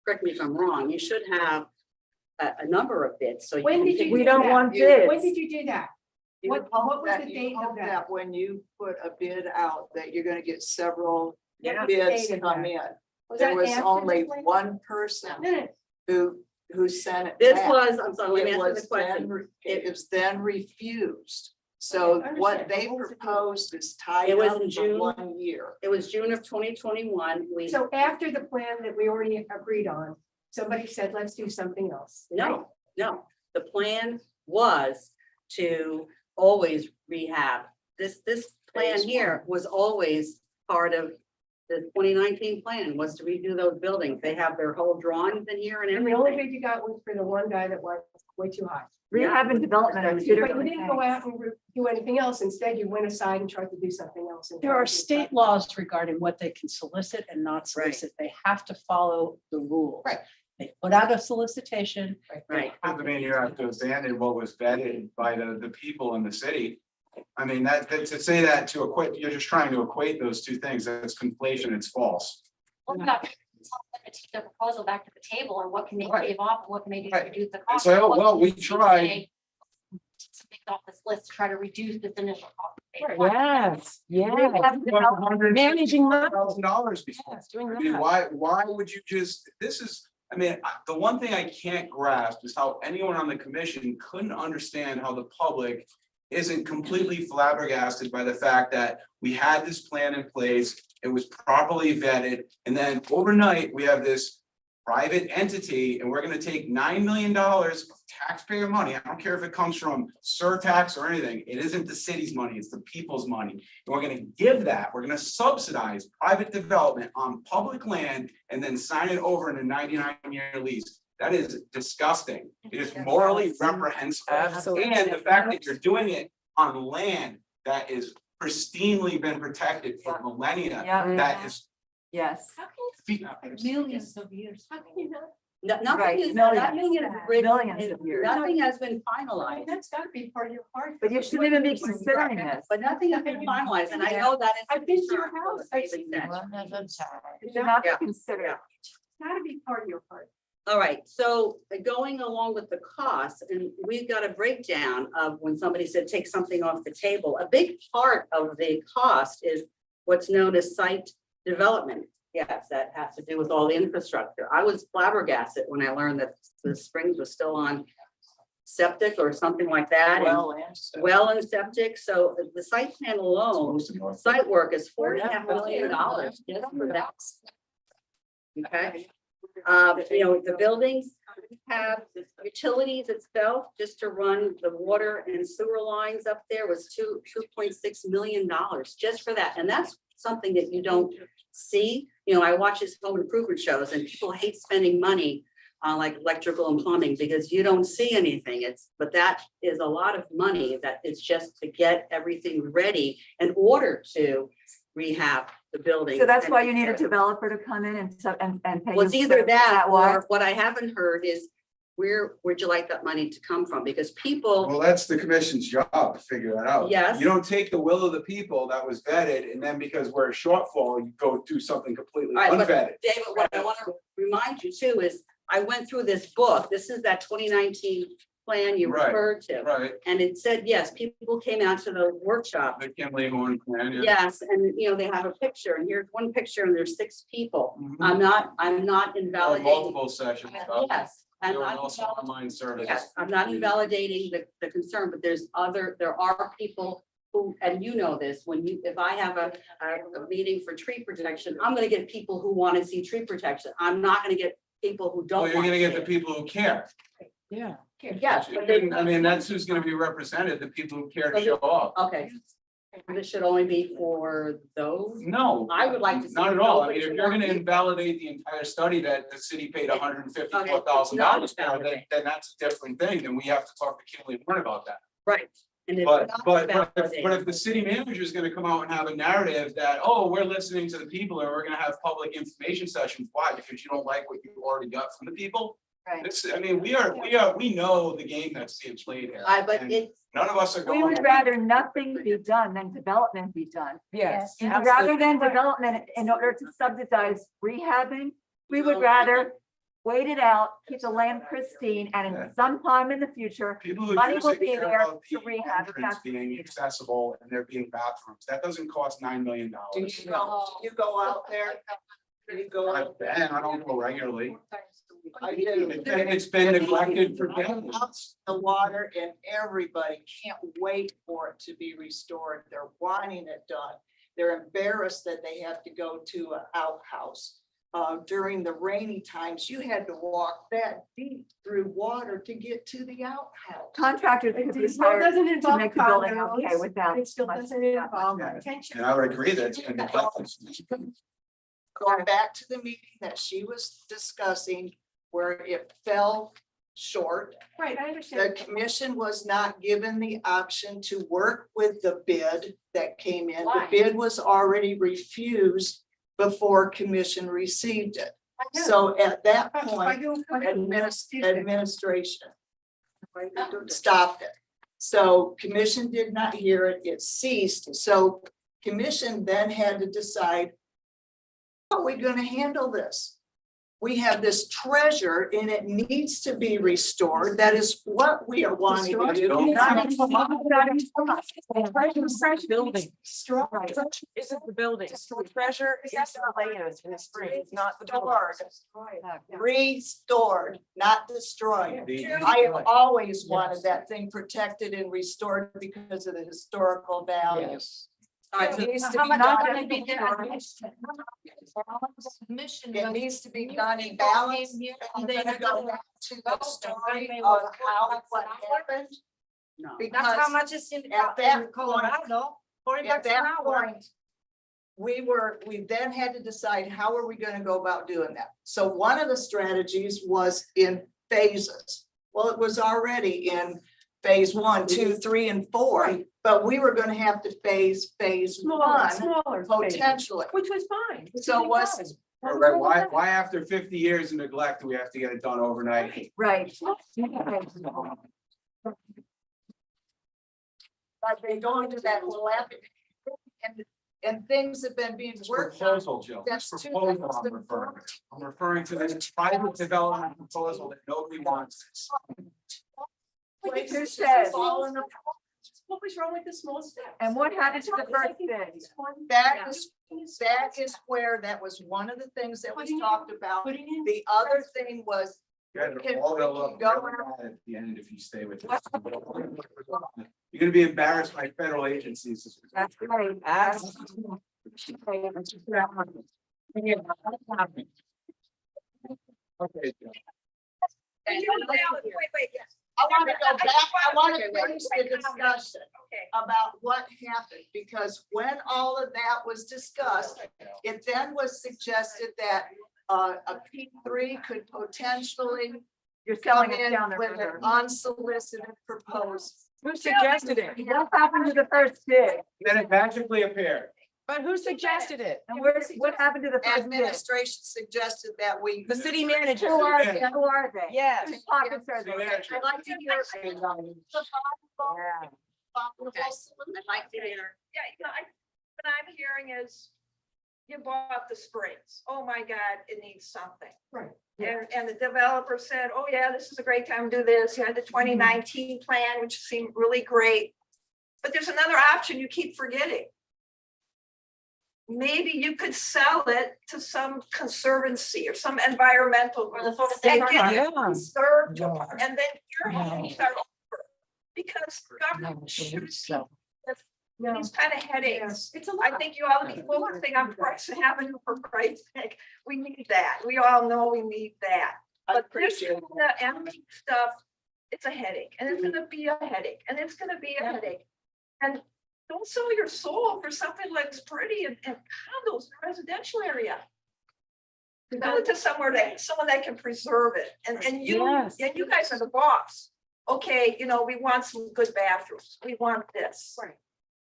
C: correct me if I'm wrong, you should have a number of bids, so.
H: When
C: can
H: did
C: pick-
H: you?
G: We
H: do
G: don't
H: that?
G: want
H: When
G: bids.
H: did you do that?
A: You
H: What
A: hope
H: was
A: that-
H: the
A: you
H: date of
A: hope
H: that?
A: When you put a bid out, that you're gonna get several
H: Yeah.
A: bids
H: Date of
A: come
H: that?
A: in.
H: Was
A: There
H: that
A: was
H: after
A: only
H: the plan?
A: one person
H: No,
A: who sent it
C: This
A: back.
C: was, I'm sorry, let me
A: It
C: answer
A: was
C: the question.
A: then, it was then refused. So
H: I
A: what
H: understand.
A: they
H: What was it?
A: proposed is tied
C: It was
A: up
C: in
A: for
C: June.
A: 1 year.
C: It was June of 2021, we,
H: So after the plan that we already agreed on, somebody said, let's do something else. right?
C: no, the plan was to always rehab. This plan
A: Phase
C: here was always part of the 2019 plan was to redo those buildings. They have their whole drawings in here and
H: And the only
C: everything.
H: bid you got was for the one guy that was way too high.
G: Rehab and development are two
H: But you
G: different
H: didn't go
G: things.
H: out and do anything else. Instead, you went aside and tried to do something else. and
K: There
H: tried
K: are
H: to do
K: state
H: something.
K: laws regarding what they can solicit and not solicit. They have to follow the rules.
H: Right.
K: They put out a solicitation.
C: Right.
B: I mean, you have to abandon what was vetted by the people in the city. I mean, to say that to equate, you're just trying to equate those two things. That's conflation. It's false.
E: Well, not- tell them to take their proposal back to the table and what can they
B: Right.
E: shave off and what can they do to
B: Right.
E: reduce the
B: And
E: cost.
B: say, oh,
E: What
B: well,
E: can
B: we
E: they
B: tried.
E: say Off this list to try to reduce this initial cost.
I: Yes, yeah.
K: Managing that.
B: $100,000 before.
K: Yes, doing
B: I mean,
K: that.
B: why would you just, this is, I mean, the one thing I can't grasp is how anyone on the commission couldn't understand how the public isn't completely flabbergasted by the fact that we had this plan in place, it was properly vetted, and then overnight, we have this private entity, and we're gonna take $9 million of taxpayer money. I don't care if it comes from surtax or anything. It isn't the city's money, it's the people's money. And we're gonna give that, we're gonna subsidize private development on public land and then sign it over in a 99-year lease. That is disgusting. It is morally reprehensible.
I: Absolutely.
B: And the fact that you're doing it on land that is pristinely been protected for millennia,
G: Yeah,
B: that is.
G: yes.
J: Millions of years.
H: How can you not?
C: Nothing
G: Right,
C: is,
G: millions.
C: nothing is written,
G: Millions of years.
C: nothing has been
H: I mean,
C: finalized.
H: that's gotta be part of your heart.
G: But you shouldn't even be considering this.
C: But nothing has been finalized, and I know that is.
H: I've been to your house.
C: David said.
G: It should not be
C: Yeah.
G: considered.
H: It's gotta be part of your heart.
C: All right, so going along with the costs, and we've got a breakdown of when somebody said take something off the table. A big part of the cost is what's known as site development. Yes, that has to do with all the infrastructure. I was flabbergasted when I learned that the Springs was still on septic or something like that. and Well and septic, so the site plan alone, site work is $4.5 million just for that. Okay, you know, the buildings have utilities itself, just to run the water and sewer lines up there was $2.6 million just for that. And that's something that you don't see. You know, I watch his home improvement shows and people hate spending money on like electrical and plumbing because you don't see anything. But that is a lot of money that is just to get everything ready in order to rehab the building.
G: So that's why you need a developer to come in and pay.
C: Well, it's
G: you
C: either
G: for
C: that
G: why?
C: or what I haven't heard is where'd you like that money to come from? Because people,
B: Well, that's the commission's job to figure that out.
C: Yes.
B: You don't take the will of the people that was vetted, and then because we're a shortfall, you go do something completely
C: All right, but
B: unvetted.
C: David, what I want to remind you too is I went through this book. This is that 2019 plan you
B: Right,
C: referred to.
B: Right,
C: And it said, yes, people came out to the workshop.
B: the Kimley Horn plan, yeah.
C: Yes, and you know, they have a picture and here's one picture and there's 6 people.
B: Mhm.
C: I'm not
B: Or
C: invalidating.
B: multiple sessions.
C: Yes, I'm
B: There were
C: not
B: also
C: invalidating.
B: online services.
C: Yes, I'm not invalidating the concern, but there are people who, and you know this, if I have a meeting for tree protection, I'm gonna get people who want to see tree protection. I'm not gonna get people who don't.
B: Well, you're
C: wanna
B: gonna get
C: see
B: the
C: it.
B: people who care.
I: Yeah.
C: Yes, but they,
B: I mean, that's who's gonna be represented, the people who care to
C: So
B: show up.
C: okay. This should only be for those.
B: No.
C: I would like to see
B: Not at all. I
C: nobody
B: mean, if
C: to
B: you're gonna
C: want to-
B: invalidate the entire study that the city paid $154,000 for, then that's a different thing, then we have to talk to Kimley Horn about that.
C: Right. And it's
B: But,
C: not
B: but
C: invalidating.
B: if the city manager is gonna come out and have a narrative that, oh, we're listening to the people and we're gonna have public information sessions, why? Because you don't like what you already got from the people?
G: Right.
B: It's, I mean, we know the game that's being played here.
C: But
B: and
C: it's,
B: None of us are
G: We
B: going.
G: would rather nothing be done than development be done.
I: Yes.
G: And rather than development in order to subsidize rehabbing, we would rather wait it out, keep the land pristine, and
B: Yeah.
G: in sometime in the future,
B: People who
G: money
B: use
G: will
B: it
G: be
B: care
G: there
B: about
G: to
B: the
G: rehab.
B: entrance being accessible and there being bathrooms. That doesn't cost $9 million.
A: You go out there, you go out there.
B: And I don't go regularly.
A: I do.
B: It's been neglected for decades.
A: The water and everybody can't wait for it to be restored. They're wanting it done. They're embarrassed that they have to go to an outhouse. During the rainy times, you had to walk that deep through water to get to the outhouse.
G: Contractors could be
H: It still
G: hired
H: doesn't
G: to
H: involve
G: make the building
H: condos.
G: okay without.
H: It still
G: much-
H: doesn't involve
B: Yeah.
H: attention.
B: And I would agree that it's been neglected.
A: going back to the meeting that she was discussing where it fell short.
H: Right, I
A: The
H: understand.
A: commission was not given the option to work with the bid that came in. The
E: Why?
A: bid was already refused before commission received it. So at that point, administration stopped it. So commission did not hear it, it ceased. So commission then had to decide, how are we gonna handle this? We have this treasure and it needs to be restored. That is what we are wanting to do.
I: Building. Isn't the building. The treasure is the land in the springs, not the building.
A: Restored, not destroyed. I have always wanted that thing protected and restored because of the historical value. It needs to be done. It needs to be done in balance. I'm gonna go back to the story of how, what happened.
C: No.
A: Because
J: much it's in
A: at that point,
J: $40
A: at that point, we then had to decide, how are we gonna go about doing that? So one of the strategies was in phases. Well, it was already in phase 1, 2, 3, and 4, but we were gonna have to phase one
H: Smaller.
A: potentially.
H: Which was fine.
A: So was,
B: All right, why after 50 years of neglect do we have to get it done overnight?
G: Right.
A: but they don't do that whole and things have been being
B: This
A: worked on.
B: proposal, Jill, this
A: That's two
B: proposal
A: things.
B: I'm referring to. I'm referring to this private development proposal that nobody wants.
G: Who says?
H: What was wrong with the small steps?
G: And what happened to the first bid?
A: That is where, that was one of the things that was talked about.
H: Putting in.
A: The other thing was,
B: You guys
A: Can
B: are all
A: we
B: gonna look
A: go
B: really bad at the end if you stay with this. You're gonna be embarrassed by federal agencies.
G: That's right.
B: Okay. Jill.
A: I want to go back, I want to finish the discussion about what happened, because when all of that was discussed, it then was suggested that a P3 could potentially
G: You're
A: come
G: selling it
A: in
G: down there.
A: with an unsolicited proposal.
I: Who suggested it?
G: What happened to the first bid?
B: Then it magically appeared.
I: But who suggested it?
G: And what happened to the first bid?
A: Administration suggested that we.
I: The city manager.
G: Who are they? Who are they?
I: Yes.
G: Whose pockets are they?
A: I'd like to hear.
C: I'd like to hear.
J: Yeah, what I'm hearing is you bought the springs. Oh my God, it needs something.
H: Right.
J: And the developer said, oh yeah, this is a great time to do this. You had the 2019 plan, which seemed really great. But there's another option you keep forgetting. Maybe you could sell it to some conservancy or some environmental
E: Or the
J: group
E: folks
J: and
E: that
J: get
I: Yeah.
J: it conserved, and then your homes are over. Because government should these kind of headaches.
H: It's a
J: I
H: lot.
J: think you ought to be focusing on Price Avenue for Christ's sake. We need that. We all know we need that.
A: I
J: But this
A: appreciate it.
J: the empty stuff, it's a headache, and it's gonna be a headache, and it's gonna be a headache. And don't sell your soul for something that looks pretty and condos in a residential area. Sell it to someone that can preserve it, and you
I: Yes.
J: guys are the boss. Okay, we want some good bathrooms. We want this.
H: Right.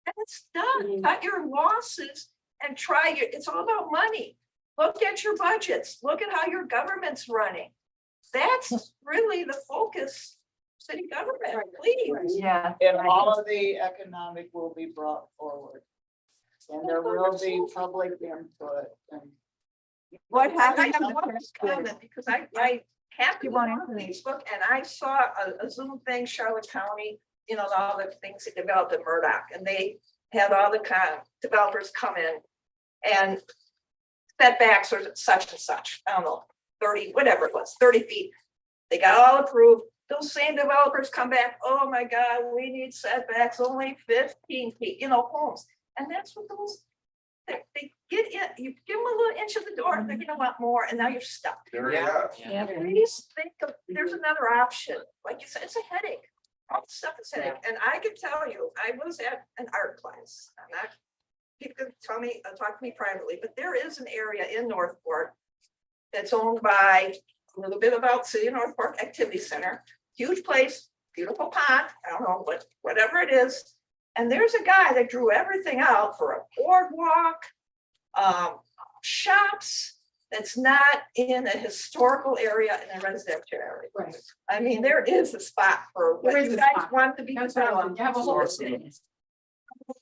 J: And it's done. Cut your losses and try it. It's all about money. Look at your budgets. Look at how your government's running. That's really the focus, city government, please.
G: Yeah.
A: And all of the economic will be brought forward. And there will be public input and.
G: What
J: I
G: happened to
J: have
G: the
J: one
G: first bid?
J: comment because I happened
G: You
J: to
G: want
J: go on
G: to-
J: Facebook and I saw a Zoom thing, Charlotte County, all the things that developed in Murdoch, and they had all the developers come in and setbacks or such and such, I don't know, 30, whatever it was, 30 feet. They got all approved. Those same developers come back, oh my God, we need setbacks only 15 feet, homes. And that's what they get in, you give them a little inch of the door, they're gonna want more, and now you're stuck.
B: There we go.
J: Please think of, there's another option. Like you said, it's a headache. All this stuff is a headache. And I can tell you, I was at an art class. I'm not people can tell me, talk to me privately, but there is an area in Northport that's owned by a little bit about City of Northport Activity Center, huge place, beautiful pond, I don't know, but whatever it is. And there's a guy that drew everything out for a boardwalk, shops, that's not in a historical area in a residential area.
H: Right.
J: I mean, there is a spot for
H: There
J: what
H: is
J: you
H: a
J: guys
H: spot.
J: want to be
H: That's what I want.
J: developed.
H: You have a whole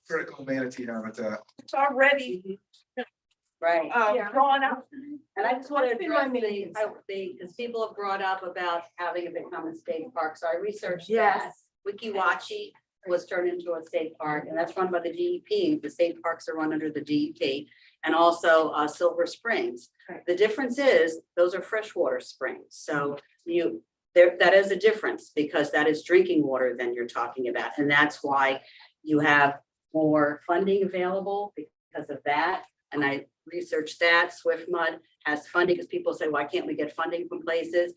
B: Critical manatee habitat.
J: It's already
C: Right.
H: Yeah.
J: drawn out.
C: And I just want to
H: That's been my
C: address
H: main concern.
C: because people have brought up about having it become a state park, so I researched that.
G: Yes.
C: Wikiwachi was turned into a state park, and that's run by the DEP. The state parks are run under the DEP, and also Silver Springs.
H: Right.
C: The difference is, those are freshwater springs, so that is a difference, because that is drinking water than you're talking about, and that's why you have more funding available because of that. And I researched that. Swift Mud has funding, because people say, why can't we get funding from places?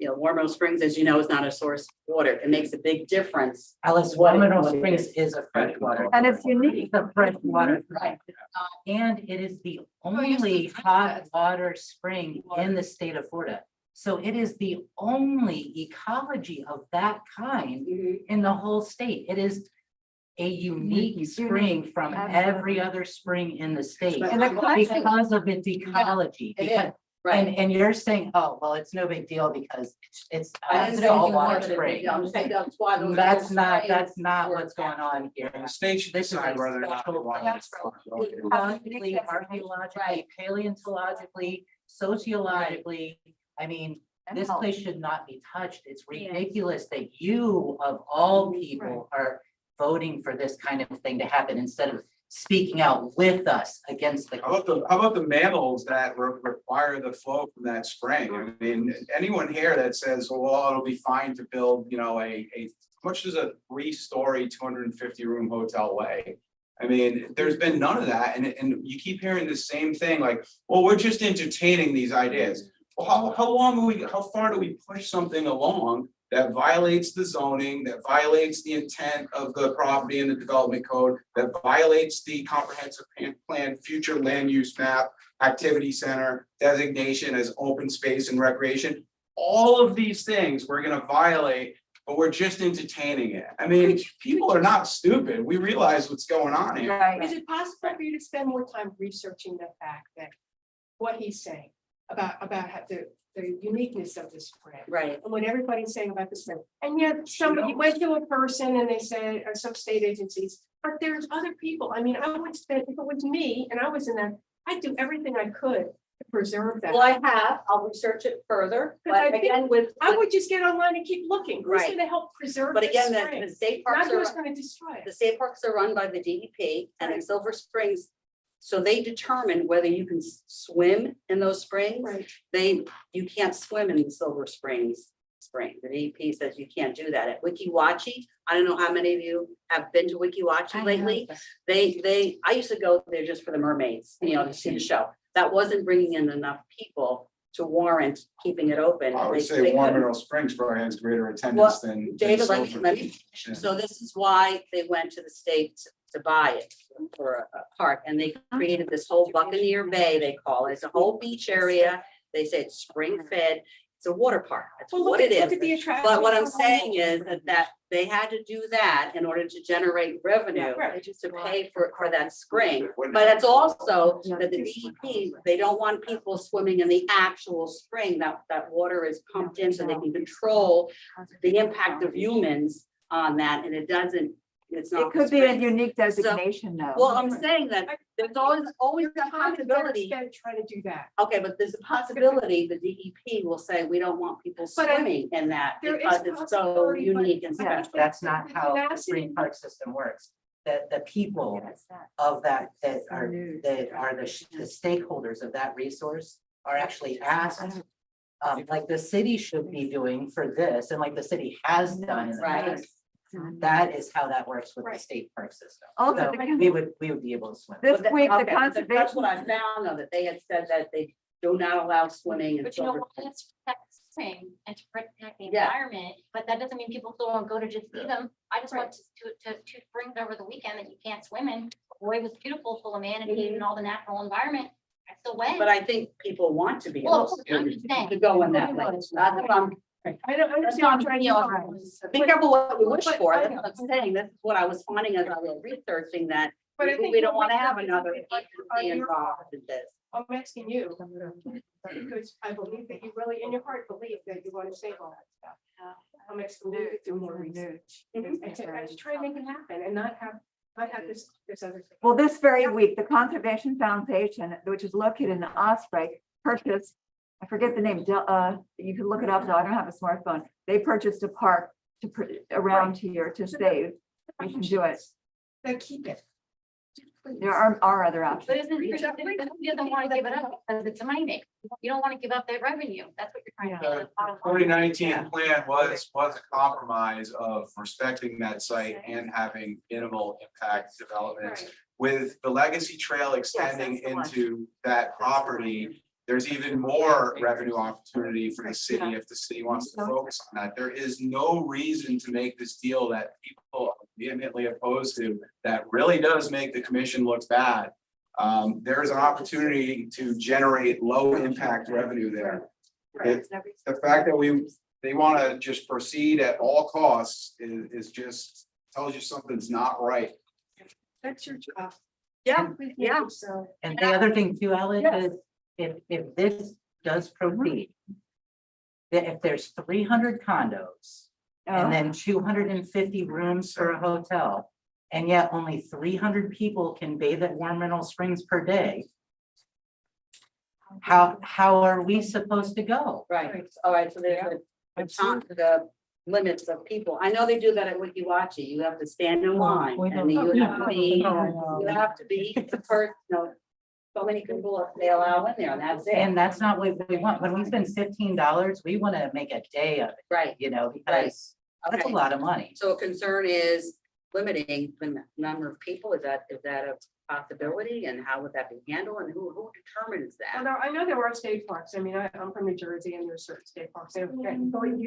C: War Mill Springs, as you know, is not a source of water. It makes a big difference.
I: Alice,
C: What it-
I: Mineral
C: what it
I: Springs
C: is.
I: is a freshwater.
G: And it's unique.
I: It's a freshwater.
C: Right.
I: And it is the
H: used to
I: only
H: drink
I: hot
H: that.
I: water spring in the state of Florida. So it is the only ecology of that kind in the whole state. It is a unique
G: Unique,
I: spring from
G: absolutely.
I: every other spring in the state
G: And the country.
I: because of its ecology.
C: It is,
I: Because-
C: right.
I: And you're saying, oh, well, it's no big deal because it's
C: I
I: a
C: didn't say
I: saltwater
C: you
I: spring.
C: I'm saying that's why those
I: That's
C: little
I: not,
C: springs
I: that's not
C: were
I: what's going on here.
B: The state should
I: This is
B: decide
I: a
B: whether or not they
I: special
B: want
I: place.
B: to.
I: Ecologically, archaeologically, paleontologically, sociologically, I mean, this
G: health.
I: place should not be touched. It's ridiculous that you of all people are voting for this kind of thing to happen instead of speaking out with us against the.
B: How about the mammals that require the flow from that spring? I mean, anyone here that says, well, it'll be fine to build, how much does a 3-story, 250-room hotel weigh? I mean, there's been none of that, and you keep hearing the same thing, like, well, we're just entertaining these ideas. Well, how far do we push something along that violates the zoning, that violates the intent of the property and the development code, that violates the comprehensive plan, future land use map, activity center, designation as open space and recreation? All of these things we're gonna violate, but we're just entertaining it. I mean, people are not stupid. We realize what's going on here.
G: Right.
H: Is it possible for you to spend more time researching the fact that what he's saying about how the uniqueness of this spring?
C: Right.
H: And what everybody's saying about this spring, and yet somebody went to a person and they said, or some state agencies, but there's other people. I mean, I would spend, if it was me and I was in that, I'd do everything I could to preserve that.
C: Well, I have, I'll research it further,
H: Because I
C: but
H: think
C: again, with,
H: I would just get online and keep looking. Who's
C: Right.
H: gonna help preserve
C: but
H: this
C: again,
H: spring?
C: the state
H: Not
C: parks
H: who's
C: are,
H: gonna destroy
C: the
H: it.
C: state parks are run by the DEP, and in
H: Right.
C: Silver Springs, so they determine whether you can swim in those springs.
H: Right.
C: You can't swim in the Silver Springs spring. The DEP says you can't do that. At Wikiwachi, I don't know how many of you have been to Wikiwachi lately. I used to go there just for the mermaids, to see the show. That wasn't bringing in enough people to warrant keeping it open.
B: I would
C: They
B: say
C: couldn't-
B: Warm Mineral Springs probably has greater attendance than.
C: David, let
B: Silver.
C: me, so this is why they went to the state to buy it for a park, and they created this whole Buccaneer Bay, they call it. It's a whole beach area. They say it's spring fed. It's a water park. That's
H: Well, look
C: what
H: at,
C: it
H: look at
C: is.
H: the attraction.
C: But what I'm saying is that they had to do that in order to generate revenue
H: Right.
C: to pay for that spring. But it's also that the DEP, they don't want people swimming in the actual spring. That water is pumped in so they can control the impact of humans on that, and it's not.
G: It could be a unique designation though.
C: Well, I'm saying that there's always a possibility.
H: Trying to do that.
C: Okay, but there's a possibility the DEP will say, we don't want people
H: But I-
C: swimming in that
H: there is
C: because it's so
H: possibility, but-
C: unique and
G: Yeah,
C: special.
I: That's not how the
H: Tenacity.
I: green park system works. The people of that are the stakeholders of that resource are actually asked. Like the city should be doing for this, and like the city has done in the
C: Right.
I: past. That is how that works with the
H: Right.
I: state park system.
G: Also,
I: So
G: the-
I: we would be able to swim.
G: This
C: But that-
G: week, the
C: okay, That's
G: conservation.
C: what I found, though, that they had said that they do not allow swimming in
E: But you know
C: Silver.
E: what? It's protects swim and to protect the
C: Yeah.
E: environment, but that doesn't mean people still won't go to just see them. I just went to two springs over the weekend that you can't swim in. Boy, it was beautiful, full of manatees and all the natural environment. I still went.
C: But I think people want to be
E: Well,
C: able
E: I'm just saying.
C: to go in that place. That's what I'm,
H: I don't understand. what I'm trying to say.
C: be careful what we wish
H: But-
C: for.
H: I
C: That's
H: know.
C: what I'm saying. This is what I was finding as I was researching that.
H: But I think
C: We don't
H: what
C: want to
H: we
C: have
H: have is
C: another
H: like,
C: agency involved in this.
H: I'm asking you, because I believe that you really, in your heart, believe that you want to save all that stuff. I'm asking you to do more research.
C: Mhm.
H: And to try and make it happen and not have this other thing.
G: Well, this very week, the Conservation Foundation, which is located in Osprey, purchased, I forget the name, you can look it up, though, I don't have a smartphone. They purchased a park around here to save. You can do it.
H: Then keep it.
G: There are other
E: But
G: options.
E: isn't, who doesn't want to give it up because it's a money maker. You don't want to give up that revenue. That's what you're trying to do. That's bottom line.
B: 2019 plan was a compromise of respecting that site and having minimal impact developments. With the legacy trail extending
G: that's the one.
B: into that property, there's even more revenue opportunity for the city if the city wants to focus on that. There is no reason to make this deal that people are vehemently opposed to, that really does make the commission look bad. There is an opportunity to generate low impact revenue there. The fact that they want to just proceed at all costs is just tells you something's not right.
H: That's your job.
C: Yeah,
H: We
C: yeah.
H: think So.
I: And the other thing too, Ellen,
H: Yes.
I: is if this does proceed, that if there's 300 condos and then 250 rooms for a hotel, and yet only 300 people can bathe at Warm Mineral Springs per day, how are we supposed to go?
C: right. All right, so there's the limits of people. I know they do that at Wiki Wachi. You have to stand in line and you have to be the first, so many people they allow in there and that's it.
I: And that's not what we want. When we spend $15, we want to make a day of it,
C: Right,
I: because that's a
C: okay.
I: lot of money.
C: So a concern is limiting the number of people. Is that a possibility? And how would that be handled? And who determines that?
H: I know there are state parks. I mean, I'm from New Jersey and there's certain state parks. If you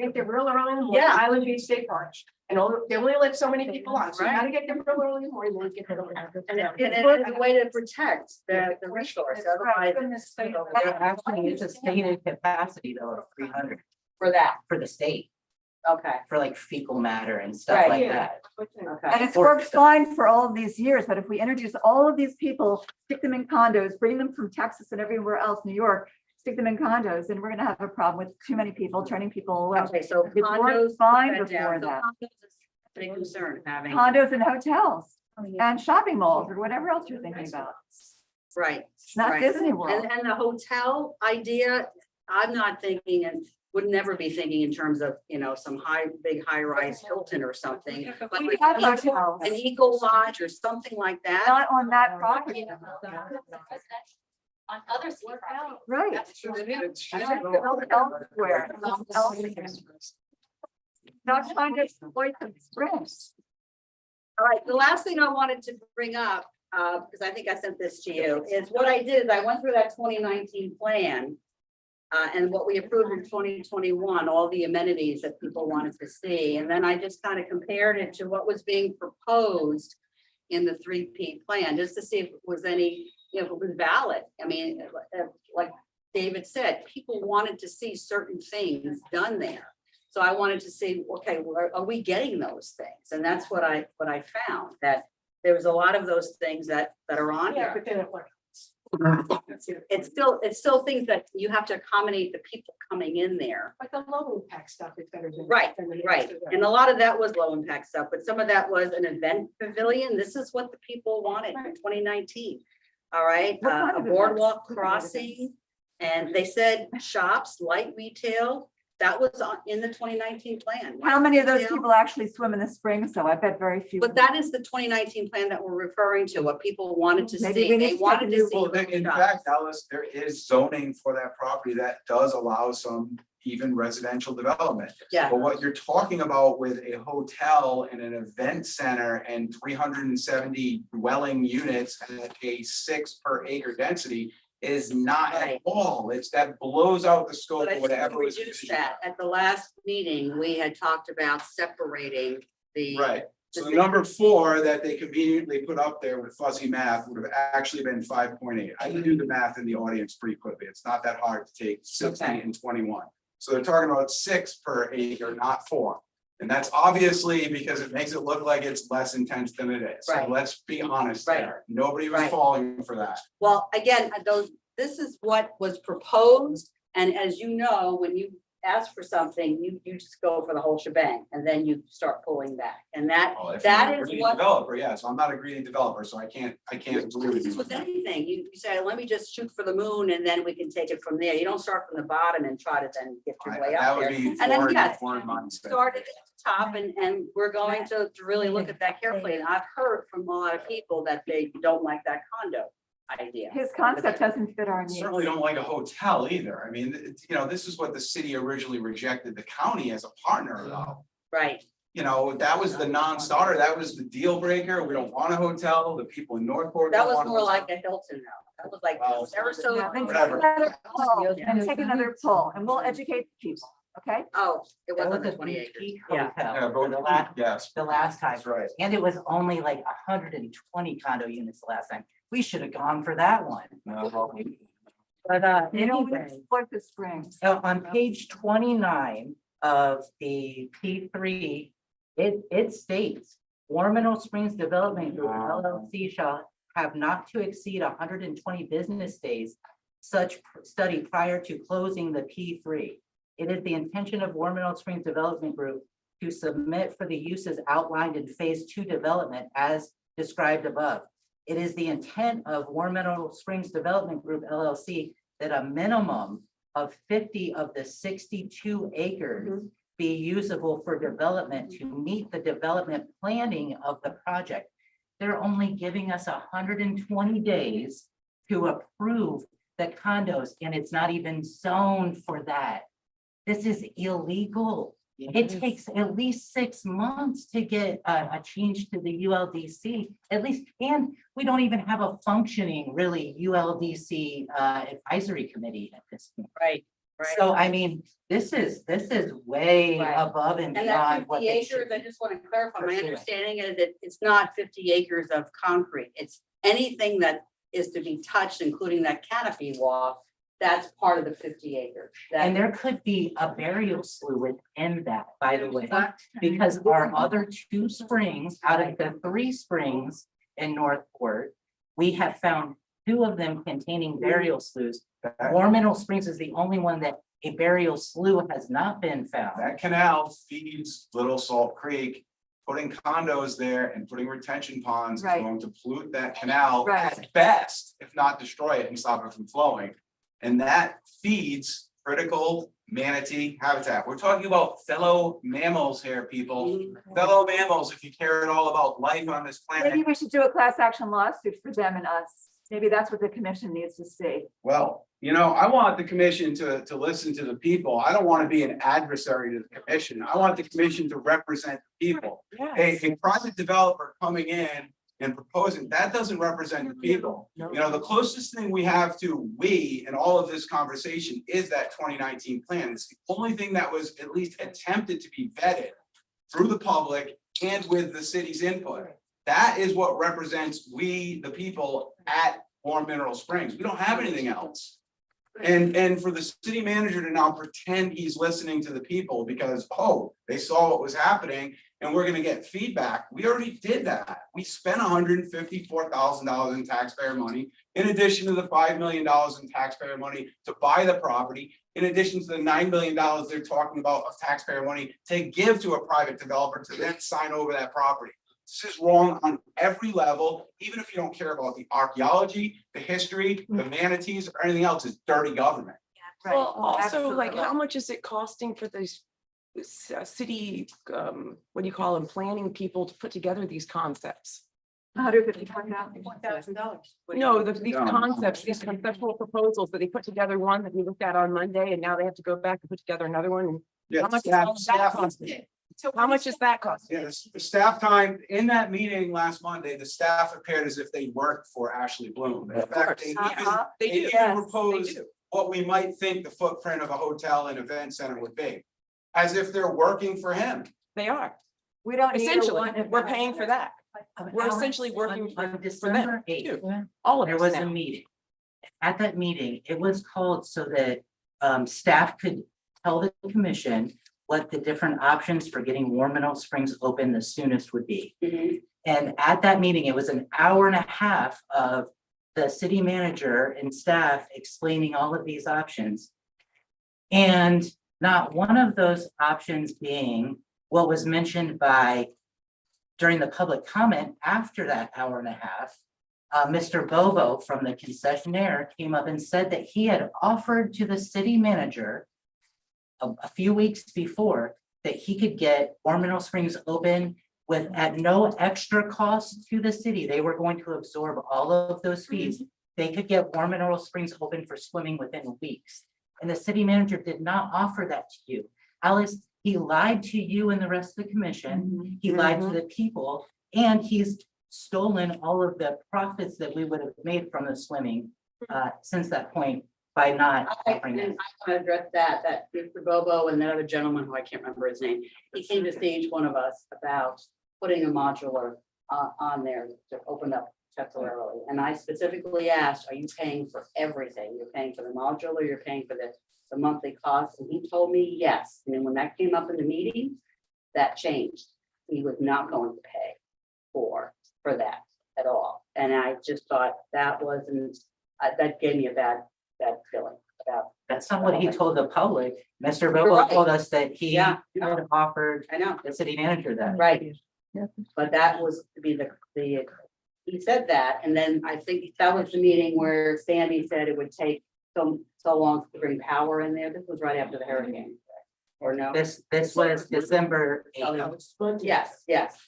H: get there real early in the morning,
C: Yeah.
H: Island Beach State Park. And they only let so many people on. So you gotta get there real early in the morning, then you get there.
C: And it's a way to protect the resource, otherwise
I: There actually is a stated capacity though of 300
C: for that.
I: for the state,
C: Okay,
I: for like fecal matter and stuff
C: Right.
I: like
H: Yeah.
I: that.
G: And
C: okay.
G: it's worked fine for all of these years, but if we introduce all of these people, stick them in condos, bring them from Texas and everywhere else, New York, stick them in condos, then we're gonna have a problem with too many people turning people away.
C: Okay, so
G: It worked
C: condos.
G: fine
C: been
G: before
C: down. So
G: that.
C: condos is a big concern having,
G: Condos and hotels and shopping malls or whatever else you're thinking about.
C: right.
G: Not
C: right.
G: Disney World.
C: And the hotel idea, I'm not thinking and would never be thinking in terms of, some big high-rise Hilton or something. But
G: We
C: like
G: have
C: Eagle-
G: hotels,
C: an Eagle Lodge or something like that.
G: not on that property.
E: On other city properties.
G: Right. Elsewhere. Not trying to exploit the stress.
C: All right, the last thing I wanted to bring up, because I think I sent this to you, is what I did is I went through that 2019 plan. And what we approved in 2021, all the amenities that people wanted to see. And then I just kind of compared it to what was being proposed in the 3P plan, just to see if it was any, if it was valid. I mean, like David said, people wanted to see certain things done there. So I wanted to see, okay, well, are we getting those things? And that's what I found, that there was a lot of those things that are on
H: Yeah,
C: here.
H: but then it works.
C: It's still things that you have to accommodate the people coming in there.
H: But the low impact stuff is better than.
C: Right,
H: than the
C: right.
H: rest of that.
C: And a lot of that was low impact stuff, but some of that was an event pavilion. This is what the people wanted in 2019. All right,
G: What kind
C: a
G: of
C: boardwalk
G: events?
C: crossing. And they said shops, light retail, that was in the 2019 plan.
G: How many of those
C: Retail.
G: people actually swim in the spring? So I bet very few.
C: But that is the 2019 plan that we're referring to, what people wanted to
G: Maybe
C: see.
G: we need
C: They
G: to take
C: wanted
G: a
C: to
G: new-
C: see.
B: Well, in
C: shops.
B: fact, Alice, there is zoning for that property that does allow some even residential development.
C: Yeah,
B: But what you're talking about with a hotel and an event center and 370 dwelling units at a 6 per acre density is not at
C: Right.
B: all. It's that blows out the scope
C: But I
B: of
C: think
B: whatever
C: we
B: was.
C: reduced that. At the last meeting, we had talked about separating the.
B: Right, so
C: the
B: the number 4 that they conveniently put up there with fuzzy math would have actually been 5.8. I can do the math in the audience pretty quickly. It's not that hard to take 60
C: Okay.
B: and 21. So they're talking about 6 per acre, not 4. And that's obviously because it makes it look like it's less intense than it is. So
C: Right.
B: let's be honest
C: Right.
B: there. Nobody was
C: Right.
B: falling for that.
C: Well, again, this is what was proposed, and as you know, when you ask for something, you just go for the whole shebang, and then you start pulling back, and that,
B: Well, if
C: that
B: you're a
C: is
B: greedy
C: what.
B: Developer, yes, I'm not a greedy developer, so I can't agree with you.
C: With anything, you say, let me just shoot for the moon, and then we can take it from there, you don't start from the bottom and try to then get your way
B: That
C: up
B: would
C: there.
B: be
C: And then, yes,
B: foreign mindset.
C: started at the top, and we're going to really look at that carefully, and I've heard from a lot of people that they don't like that condo idea.
G: His concept doesn't fit our needs.
B: Certainly don't like a hotel either. I mean, this is what the city originally rejected the county as a partner about.
C: Right,
B: That was the non-starter, that was the deal breaker. We don't want a hotel. The people in Northport.
C: that
B: don't
C: was
B: want a
C: more
B: hotel.
C: like a Hilton now, that was like
B: Well,
C: Sarasota.
G: Now, then
B: Whatever.
G: take another poll,
C: Yeah.
G: and take another poll, and we'll educate the people, okay?
C: Oh, it
I: That
C: wasn't
I: was
C: the
I: a
C: 20 acres.
I: boutique
C: Yeah.
B: Yeah,
I: hotel for
B: yes,
I: the last time.
B: that's right.
I: And it was only like 120 condo units the last time. We should have gone for that one. But
G: You know, we
I: anyway,
G: exploit the springs.
I: so on page 29 of the P3, it states, Warminal Springs Development Group LLC shall have not to exceed 120 business days such study prior to closing the P3. It is the intention of Warminal Springs Development Group to submit for the uses outlined in phase 2 development as described above. It is the intent of Warminal Springs Development Group LLC that a minimum of 50 of the 62 acres be usable for development to meet the development planning of the project. They're only giving us 120 days to approve the condos, and it's not even zoned for that. This is illegal. It takes at least 6 months to get a change to the ULDC, at least, and we don't even have a functioning really ULDC advisory committee at this point.
C: Right, right.
I: So I mean, this is way
C: Right.
I: above and
C: And that
I: beyond what
C: 50
I: they
C: acres,
I: should.
C: I just want to clarify, my
I: Pursue it.
C: understanding is that it's not 50 acres of concrete. It's anything that is to be touched, including that canopy wall, that's part of the 50 acres. That-
I: And there could be a burial slough within that, by the way, because our other 2 springs, out of the 3 springs in Northport, we have found 2 of them containing burial sloughs. Warminal Springs is the only one that a burial slough has not been found.
B: That canal feeds Little Salt Creek. Putting condos there and putting retention ponds is
G: Right.
B: going to pollute that canal
G: Right.
B: at best, if not destroy it and stop it from flowing. And that feeds critical manatee habitat. We're talking about fellow mammals here, people. Fellow mammals, if you care at all about life on this planet.
G: Maybe we should do a class action lawsuit for them and us. Maybe that's what the commission needs to see.
B: Well, I want the commission to listen to the people. I don't want to be an adversary to the commission. I want the commission to represent the people. A private developer coming in and proposing, that doesn't represent the people. The closest thing we have to we in all of this conversation is that 2019 plan. It's the only thing that was at least attempted to be vetted through the public and with the city's input. That is what represents we, the people at Warm Mineral Springs. We don't have anything else. And for the city manager to now pretend he's listening to the people because, they saw what was happening and we're gonna get feedback. We already did that. We spent $154,000 in taxpayer money, in addition to the $5 million in taxpayer money to buy the property, in addition to the $9 million they're talking about of taxpayer money to give to a private developer to then sign over that property. This is wrong on every level, even if you don't care about the archaeology, the history, the manatees, or anything else, it's dirty government.
G: Right.
H: Well, also, like,
G: Absolutely.
H: how much is it costing for these city, what do you call them, planning people to put together these concepts?
G: $154,000.
H: No, these
B: No.
H: concepts, these conceptual proposals that they put together one that we looked at on Monday, and now they have to go back and put together another one. And
B: Yeah,
H: How much is
B: staff-
H: all of that
B: staff-
H: costing? So how much does that cost?
B: Yes, the staff time in that meeting last Monday, the staff appeared as if they worked for Ashley Bloom. In fact, they
G: Uh-huh.
H: They do.
B: even proposed what we might think the footprint of a hotel and event center would be. As if they're working for him.
H: They are.
G: We don't need a
H: Essentially,
G: one-
H: we're paying for that. We're
I: Alex,
H: essentially working
I: on
H: for them
I: December eighth,
H: too. All of
I: there
H: us
I: was a
H: now.
I: meeting. At that meeting, it was called so that staff could tell the commission what the different options for getting Warm Mineral Springs open the soonest would be. And at that meeting, it was an hour and a half of the city manager and staff explaining all of these options. And not one of those options being what was mentioned by during the public comment after that hour and a half. Mr. Bobo from the concessionaire came up and said that he had offered to the city manager a few weeks before that he could get Warm Mineral Springs open with at no extra cost to the city. They were going to absorb all of those fees. They could get Warm Mineral Springs open for swimming within weeks. And the city manager did not offer that to you. Alice, he lied to you and the rest of the commission. He lied to the people, and he's stolen all of the profits that we would have made from the swimming since that point by not offering
C: And
I: it.
C: I want to address that Mr. Bobo and that other gentleman who I can't remember his name, he came to see each one of us about putting a modular on there to open up temporarily. And I specifically asked, are you paying for everything? You're paying for the modular, you're paying for the monthly cost? And he told me yes. And then when that came up in the meeting, that changed. He was not going to pay for that at all. And I just thought that wasn't, that gave me a bad feeling about.
I: That's not what he told the public. Mr.
C: You're
I: Bobo
C: right.
I: told us that he
C: Yeah.
I: had offered
C: I know,
I: the city manager that.
C: right. But that was to be he said that, and then I think that was the meeting where Sandy said it would take so long to bring power in there. This was right after the hurricane. Or no?
I: This was December 8th.
C: Yes.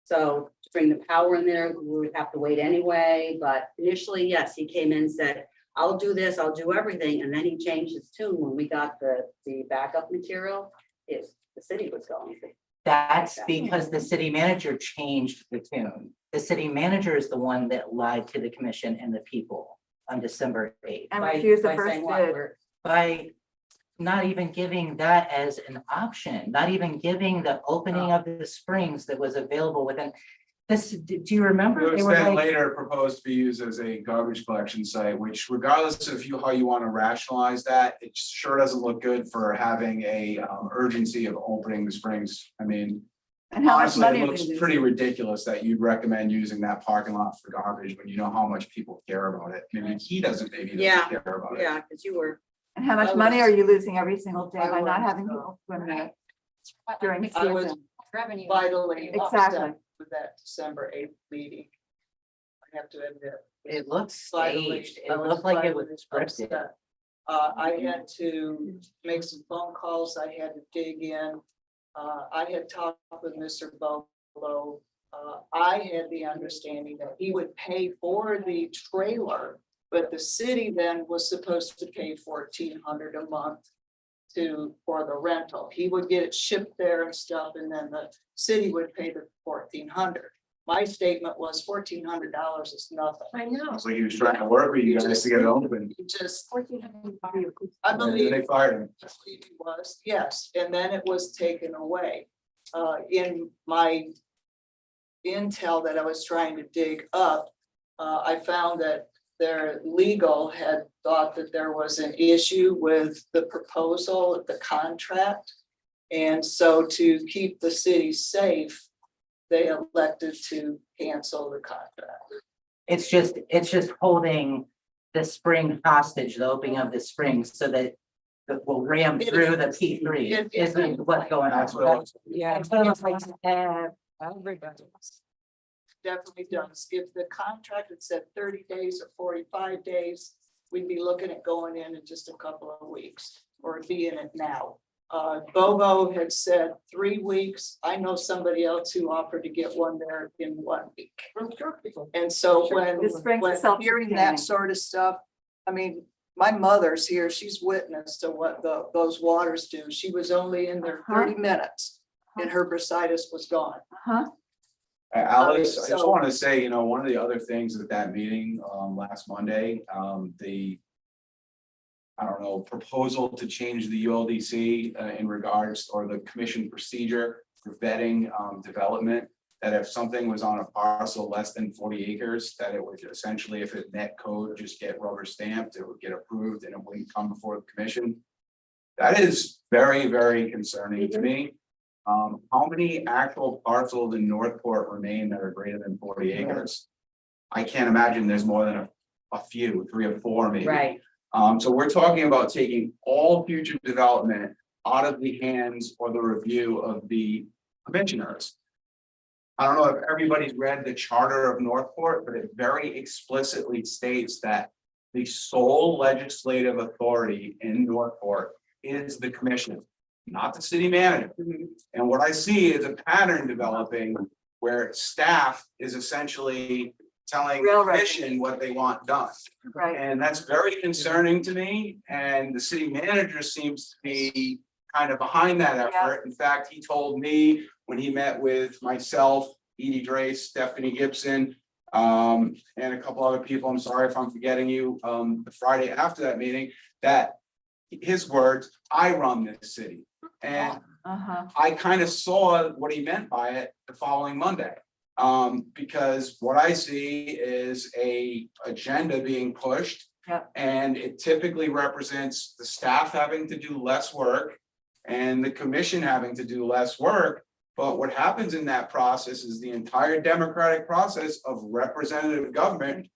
C: So to bring the power in there, we would have to wait anyway, but initially, yes, he came in, said, I'll do this, I'll do everything, and then he changed his tune when we got the backup material, if the city was going to.
I: That's because the city manager changed the tune. The city manager is the one that lied to the commission and the people on December 8th
G: And
C: By-
G: refuse the
C: by
G: first
C: saying what?
G: bid.
C: We're-
I: by not even giving that as an option, not even giving the opening of the springs that was available within this. Do you remember?
B: It
I: They
B: was
I: were
B: then
I: like,
B: later proposed to be used as a garbage collection site, which regardless of how you want to rationalize that, it sure doesn't look good for having a urgency of opening the springs. I mean,
G: And how much
B: honestly,
G: money
B: it
G: are they
B: looks
G: losing?
B: pretty ridiculous that you'd recommend using that parking lot for garbage when you know how much people care about it. Maybe he doesn't, maybe he
C: Yeah,
B: doesn't care about it.
C: Yeah, because you were.
G: And how much
A: I
G: money
A: was-
G: are you losing every single day
A: I
G: by not
A: was,
G: having people swim there during
A: I was
G: season?
E: Revenue.
A: vitally
G: Exactly.
A: upset with that December 8th meeting. I have to admit.
I: it looks
A: Vitally,
I: staged.
A: I
I: It looked like it was
A: vitally
I: scripted.
A: upset. I had to make some phone calls, I had to dig in. I had talked with Mr. Bobo. I had the understanding that he would pay for the trailer, but the city then was supposed to pay $1,400 a month for the rental. He would get it shipped there and stuff, and then the city would pay the $1,400. My statement was $1,400 is nothing.
H: I know.
B: It's like he was trying to work with you guys to get it open.
A: He just, I
B: And
A: believe.
B: then they fired him.
A: I believe it was, yes, and then it was taken away. In my intel that I was trying to dig up, I found that their legal had thought that there was an issue with the proposal, the contract. And so to keep the city safe, they elected to cancel the contract.
I: It's just holding the spring hostage, the opening of the springs, so that we'll ram through the P3 is what's going on.
B: That's what it was.
H: Yeah.
A: Definitely does. If the contract had said 30 days or 45 days, we'd be looking at going in just a couple of weeks or be in it now. Bobo had said 3 weeks. I know somebody else who offered to get one there in 1 week. And so
G: The springs are
A: when hearing
G: self-sustaining.
A: that sort of stuff, I mean, my mother's here. She's witness to what those waters do. She was only in there 30 minutes. and her bursitis was gone.
G: Huh?
B: Alice, I just
A: So-
B: want to say, one of the other things at that meeting, last Monday, the. I don't know, proposal to change the ULDC, in regards, or the commission procedure for vetting, development. That if something was on a parcel less than 40 acres, that it would essentially, if it met code, just get rubber stamped, it would get approved and it wouldn't come before the commission. That is very, very concerning to me. How many actual parcels in Northport remain that are greater than 40 acres? I can't imagine there's more than a few, 3 or 4 maybe.
C: Right,
B: So we're talking about taking all future development out of the hands or the review of the commissioners. I don't know if everybody's read the charter of Northport, but it very explicitly states that the sole legislative authority in Northport is the commission, not the city manager. And what I see is a pattern developing where staff is essentially telling the
G: Railroad.
B: commission what they want done.
G: Right.
B: And that's very concerning to me, and the city manager seems to be kind of behind that effort. In fact, he told me when he met with myself, Edie Drace, Stephanie Gibson, and a couple other people, I'm sorry if I'm forgetting you, the Friday after that meeting, that his words, I run this city. And
G: Uh-huh.
B: I kind of saw what he meant by it the following Monday. Because what I see is a agenda being pushed.
G: Yep.
B: And it typically represents the staff having to do less work and the commission having to do less work. But what happens in that process is the entire democratic process of representative government,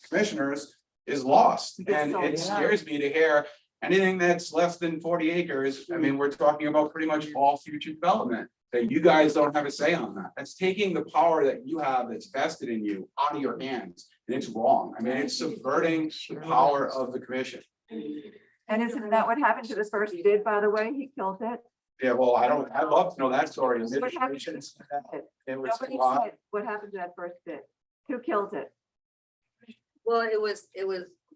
B: commissioners, is lost. And it scares me to hear anything that's less than 40 acres. I mean, we're talking about pretty much all future development. That you guys don't have a say on that. That's taking the power that you have that's vested in you out of your hands. And it's wrong. I mean, it's subverting the power of the commission.
G: And isn't that what happened to the first bid, by the way? He killed it.
B: Yeah, well, I'd love to know that story.
G: What happened to
B: Administration
G: the
B: said that
G: first bid?
B: it was
G: Nobody
B: lost.
G: said what happened to that first bid. Who killed it?
C: well, it was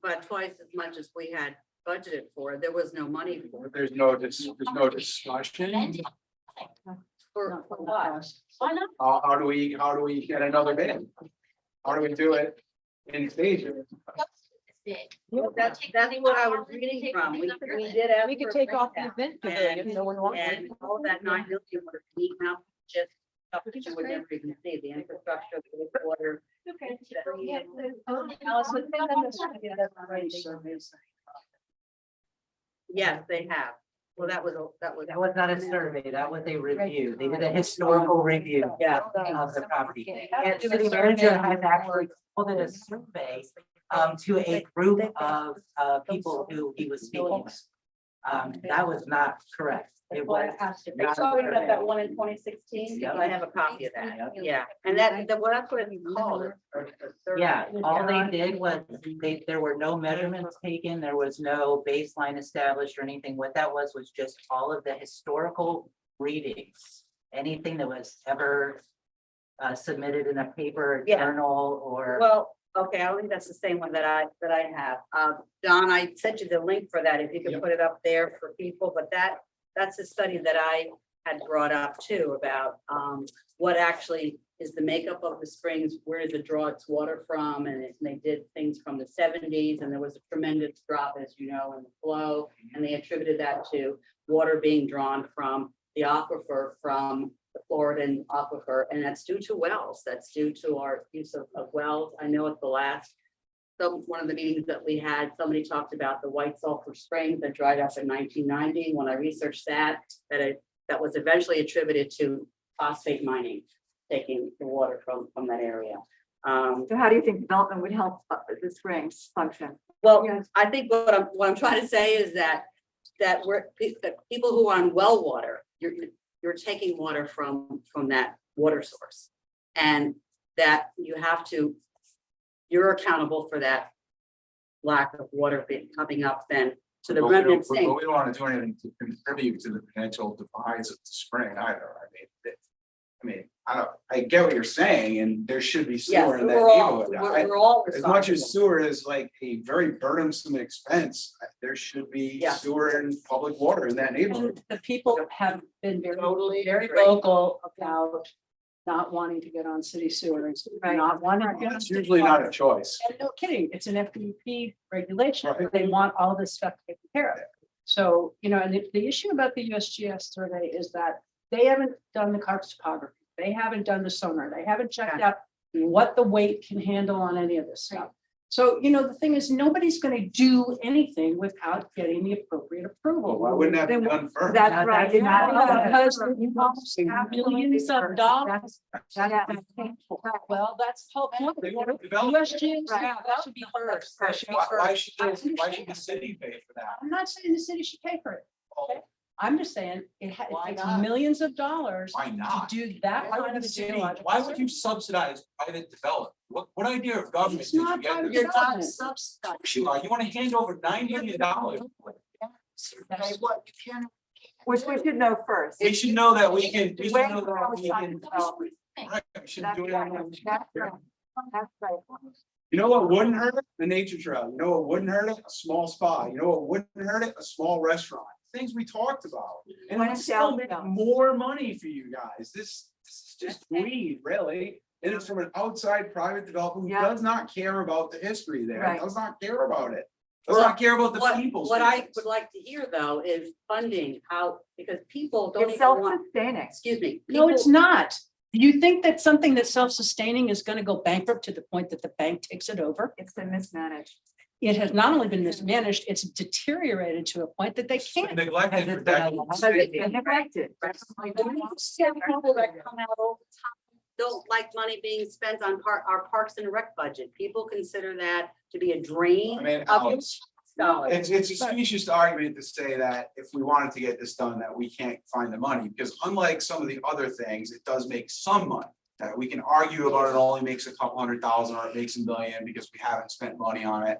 C: about twice as much as we had budgeted for, there was no money for.
B: There's no discussion.
E: Amended.
C: For what?
E: Why not?
B: How do we get another bid? How do we do it in stages?
E: Big.
C: That's what I was reading from, we did ask.
K: We could
C: for
K: take off the
C: breakdown,
K: event pavilion, no one wants it.
C: And all that 9 million would have eaten up just stuff that you would never even see, the infrastructure, the water. Yes, they have, well, that was.
I: That was not a survey, that was a review. They did a historical review
C: Yeah.
I: of the property. And city manager has actually called it a survey to a group of people who he was speaking with. That was not correct. It was.
C: Are you talking about that one in 2016?
I: Yep.
C: I have a copy of that,
I: Yep.
C: yeah, and that's what it's called. a survey.
I: Yeah, all they did was, there were no measurements taken, there was no baseline established or anything. What that was just all of the historical readings. Anything that was ever submitted in a paper,
C: Yeah.
I: journal, or.
C: Well, okay, I don't think that's the same one that I have. Don, I sent you the link for that, if you could put it up there for people, but that's a study that I had brought up too about what actually is the makeup of the springs, where does it draw its water from? And they did things from the 70s, and there was a tremendous drop, as you know, in the flow, and they attributed that to water being drawn from the aquifer, from the Floridan aquifer, and that's due to wells. That's due to our use of wells. I know at the last, one of the meetings that we had, somebody talked about the White Sulphur Springs that dried up in 1990. When I researched that was eventually attributed to phosphate mining, taking the water from that area.
G: So how do you think development would help the springs function?
C: Well,
G: Yes.
C: I think what I'm trying to say is that that people who are on well water, you're taking water from that water source, and that you're accountable for that lack of water coming up then to the
B: But we don't-
C: remnant
B: but
C: sink.
B: we don't want to do anything to contribute to the potential demise of the spring either. I get what you're saying, and there should be
C: Yes,
B: sewer in that
C: we're all,
B: neighborhood.
C: we're all
B: As much as
C: responsible.
B: sewer is like a very burdensome expense, there should be
C: Yeah.
B: sewer and public water in that neighborhood.
K: And the people have been
A: Totally
K: very
A: agree.
K: vocal about not wanting to get on city sewers,
G: Right.
K: not wanting to get on.
B: It's
K: city
B: usually not
K: water.
B: a choice.
K: And no kidding, it's an FDP regulation.
B: Right.
K: They want all this stuff taken care of. So, you know, and the issue about the USGS survey is that they haven't done the cartography. They haven't done the sonar. They haven't checked out what the weight can handle on any of this stuff. So, you know, the thing is, nobody's gonna do anything without getting the appropriate approval.
B: Why wouldn't that be done first?
G: That's right.
K: Because you have millions of dollars.
G: Yeah.
K: Well, that's the whole point.
B: They want to develop it.
K: USGS, yeah, that should be first. That should be
B: Why
K: first.
B: why should the city pay for that?
K: I'm not saying the city should pay for it. Okay? I'm just saying it
A: Why
K: takes
A: not?
K: millions of dollars
B: Why
K: to
B: not?
K: do that
B: Why
K: kind
B: would
K: of a
B: the city,
K: geological
B: why would you
K: survey.
B: subsidize private development? What idea of government
K: It's
B: did you
K: not
B: get?
K: private
B: this?
A: You're not
K: development.
A: subsidized.
B: You want to hand over $9 million.
A: Okay, what you can.
G: Which we should know first.
B: We should know that we can, we should
G: Wait
B: know
G: for
B: that
G: us
B: we
G: to
B: can.
G: develop.
B: Right, we should
G: That's
B: do it
G: right.
B: on-
G: That's right. That's right.
B: You know what wouldn't hurt it? The nature trail. You know what wouldn't hurt it? A small spa. You know what wouldn't hurt it? A small restaurant. Things we talked about. And
G: Point
B: it
G: of
B: still
G: sale
B: make
G: zone.
B: more money for you guys. This is just greed, really. And it's from an outside private developer who
G: Yeah.
B: does not care about the history there,
G: Right.
B: does not care about it. Does
C: Well,
B: not care about the
C: What,
B: people's.
C: what I
B: feelings.
C: would like to hear though is funding, how, because people don't
G: It's
C: even want,
G: self-sustaining.
C: excuse me.
K: No, it's
C: people-
K: not. Do you think that something that's self-sustaining is gonna go bankrupt to the point that the bank takes it over?
G: It's been mismanaged.
K: It has not only been mismanaged, it's deteriorated to a point that they
B: It's been
K: can't.
B: neglected for decades.
G: Because it's been neglected.
C: People that come out all the time don't like money being spent on our Parks and Rec budget. People consider that to be a drain
B: I mean,
C: of your
B: Alex,
C: dollars.
B: it's a specious argument to say that if we wanted to get this done, that we can't find the money, because unlike some of the other things, it does make some money. That we can argue about it only makes a couple $100,000 or it makes $1 million because we haven't spent money on it.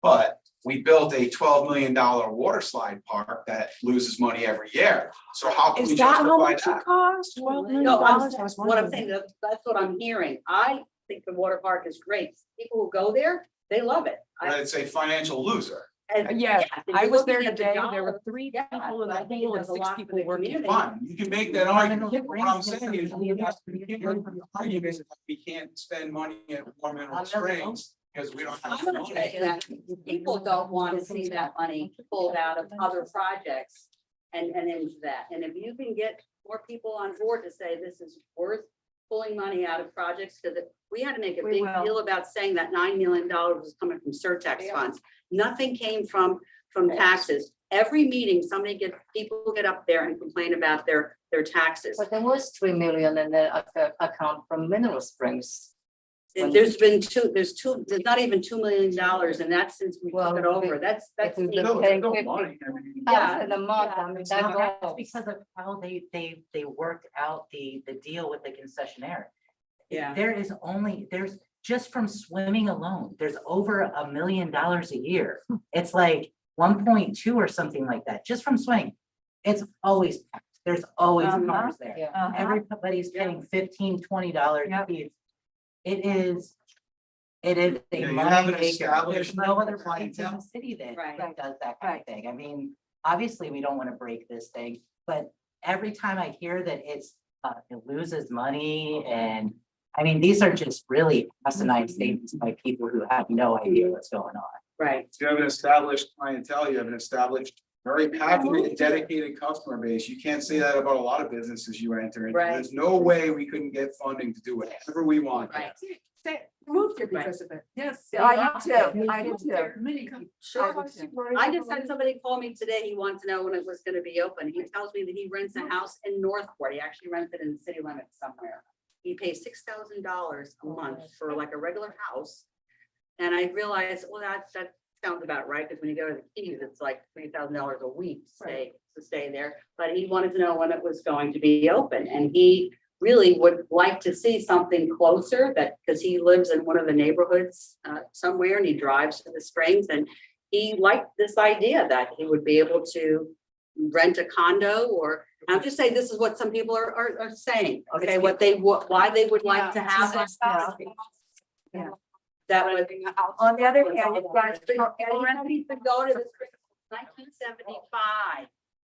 B: But we built a $12 million water slide park that loses money every year. So how can we justify that?
K: cost?
C: No, what I'm saying, that's what I'm hearing. I think the water park is great. People who go there, they love it.
B: I'd say financial loser.
C: And
K: Yeah,
C: and
K: I
C: you're
K: was there
C: looking at the
K: today. There were
C: dollars.
K: 3
C: Yeah,
K: people in
C: I
K: the
C: think
K: pool
C: it
K: and
C: does a
K: 6
C: lot for
K: people
C: the
K: working.
C: community.
B: Fine, you can make that argument. What I'm saying is, argument is that we can't spend money at Warm Mineral Springs because we don't have
C: I'm
B: the
C: not
B: money.
C: saying that people don't want to see that money pulled out of other projects and into that. And if you can get more people on board to say this is worth pulling money out of projects, because we had to make a
G: We
C: big
G: will.
C: deal about saying that $9 million was coming from surtax
A: Yeah.
C: funds. Nothing came from taxes. Every meeting, people get up there and complain about their taxes.
L: But there was 3 million in the account from Mineral Springs.
C: And there's not even $2 million, and that's since we took it over. That's.
L: If we
B: No,
L: look at
B: no money. I mean,
L: thousand a month, I mean,
I: That's
L: that's
I: because of how they worked out the deal with the concessionaire.
C: Yeah.
I: There's just from swimming alone, there's over $1 million a year. It's like 1.2 or something like that, just from swimming. It's always packed. There's always
G: Uh-huh.
I: cars there.
L: Yeah.
G: Uh-huh.
I: Everybody's paying $15, $20
G: Yep.
I: fees. It is a
B: Yeah, you
I: money
B: have an
I: maker. There's
B: established
I: no other place in
B: clientele.
I: the city that
C: Right.
I: that does that kind of thing. I mean, obviously, we don't want to break this thing, but every time I hear that it loses money and, I mean, these are just really asinine statements by people who have no idea what's going on.
C: Right.
B: You have an established clientele, you have an established, very passionate and dedicated customer base. You can't say that about a lot of businesses you enter into.
C: Right.
B: There's no way we couldn't get funding to do whatever we want.
C: Right.
H: Moved here because of it.
G: Yes, I do too. I do too.
C: Sure. I just had somebody call me today. He wanted to know when it was gonna be open. He tells me that he rents a house in Northport. He actually rents it in the city limits somewhere. He pays $6,000 a month for like a regular house. And I realized, well, that sounds about right, because when you go to the Keys, it's like $3,000 a week to stay there. But he wanted to know when it was going to be open, and he really would like to see something closer, that, because he lives in one of the neighborhoods somewhere, and he drives to the Springs, and he liked this idea that he would be able to rent a condo, or I'm just saying, this is what some people are saying, okay, why they would like to have that.
G: Yeah.
C: That would.
G: On the other hand, you've got.
C: People rent, people go to the Springs 1975.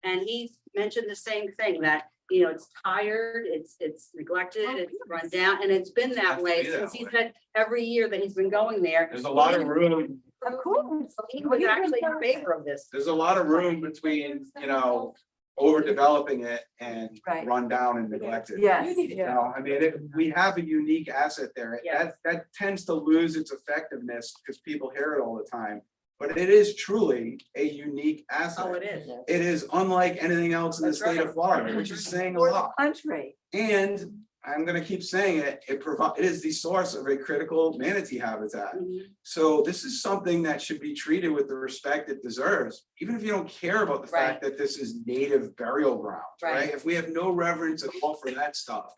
C: And he mentioned the same thing, that, you know, it's tired, it's neglected, it's run down, and it's been
B: Has
C: that
B: to
C: way
B: be that
C: since he
B: way.
C: said every year that he's been going there.
B: There's a lot of room,
G: Of course.
C: He was actually in favor of this.
B: there's a lot of room between, overdeveloping it and
G: Right.
B: run down and neglected.
G: Yes,
B: You know, I mean, we have a unique asset there.
C: Yes.
B: That tends to lose its effectiveness because people hear it all the time. But it is truly a unique asset.
C: Oh, it is.
B: It is unlike anything else in the
C: That's
B: state of
C: right.
B: Florida, which is saying a
G: for the
B: lot.
G: country.
B: And I'm gonna keep saying it, it is the source of a critical manatee habitat. So this is something that should be treated with the respect it deserves, even if you don't care about the fact that this is native burial ground,
C: Right.
B: right? If we have no reverence at all for that stuff.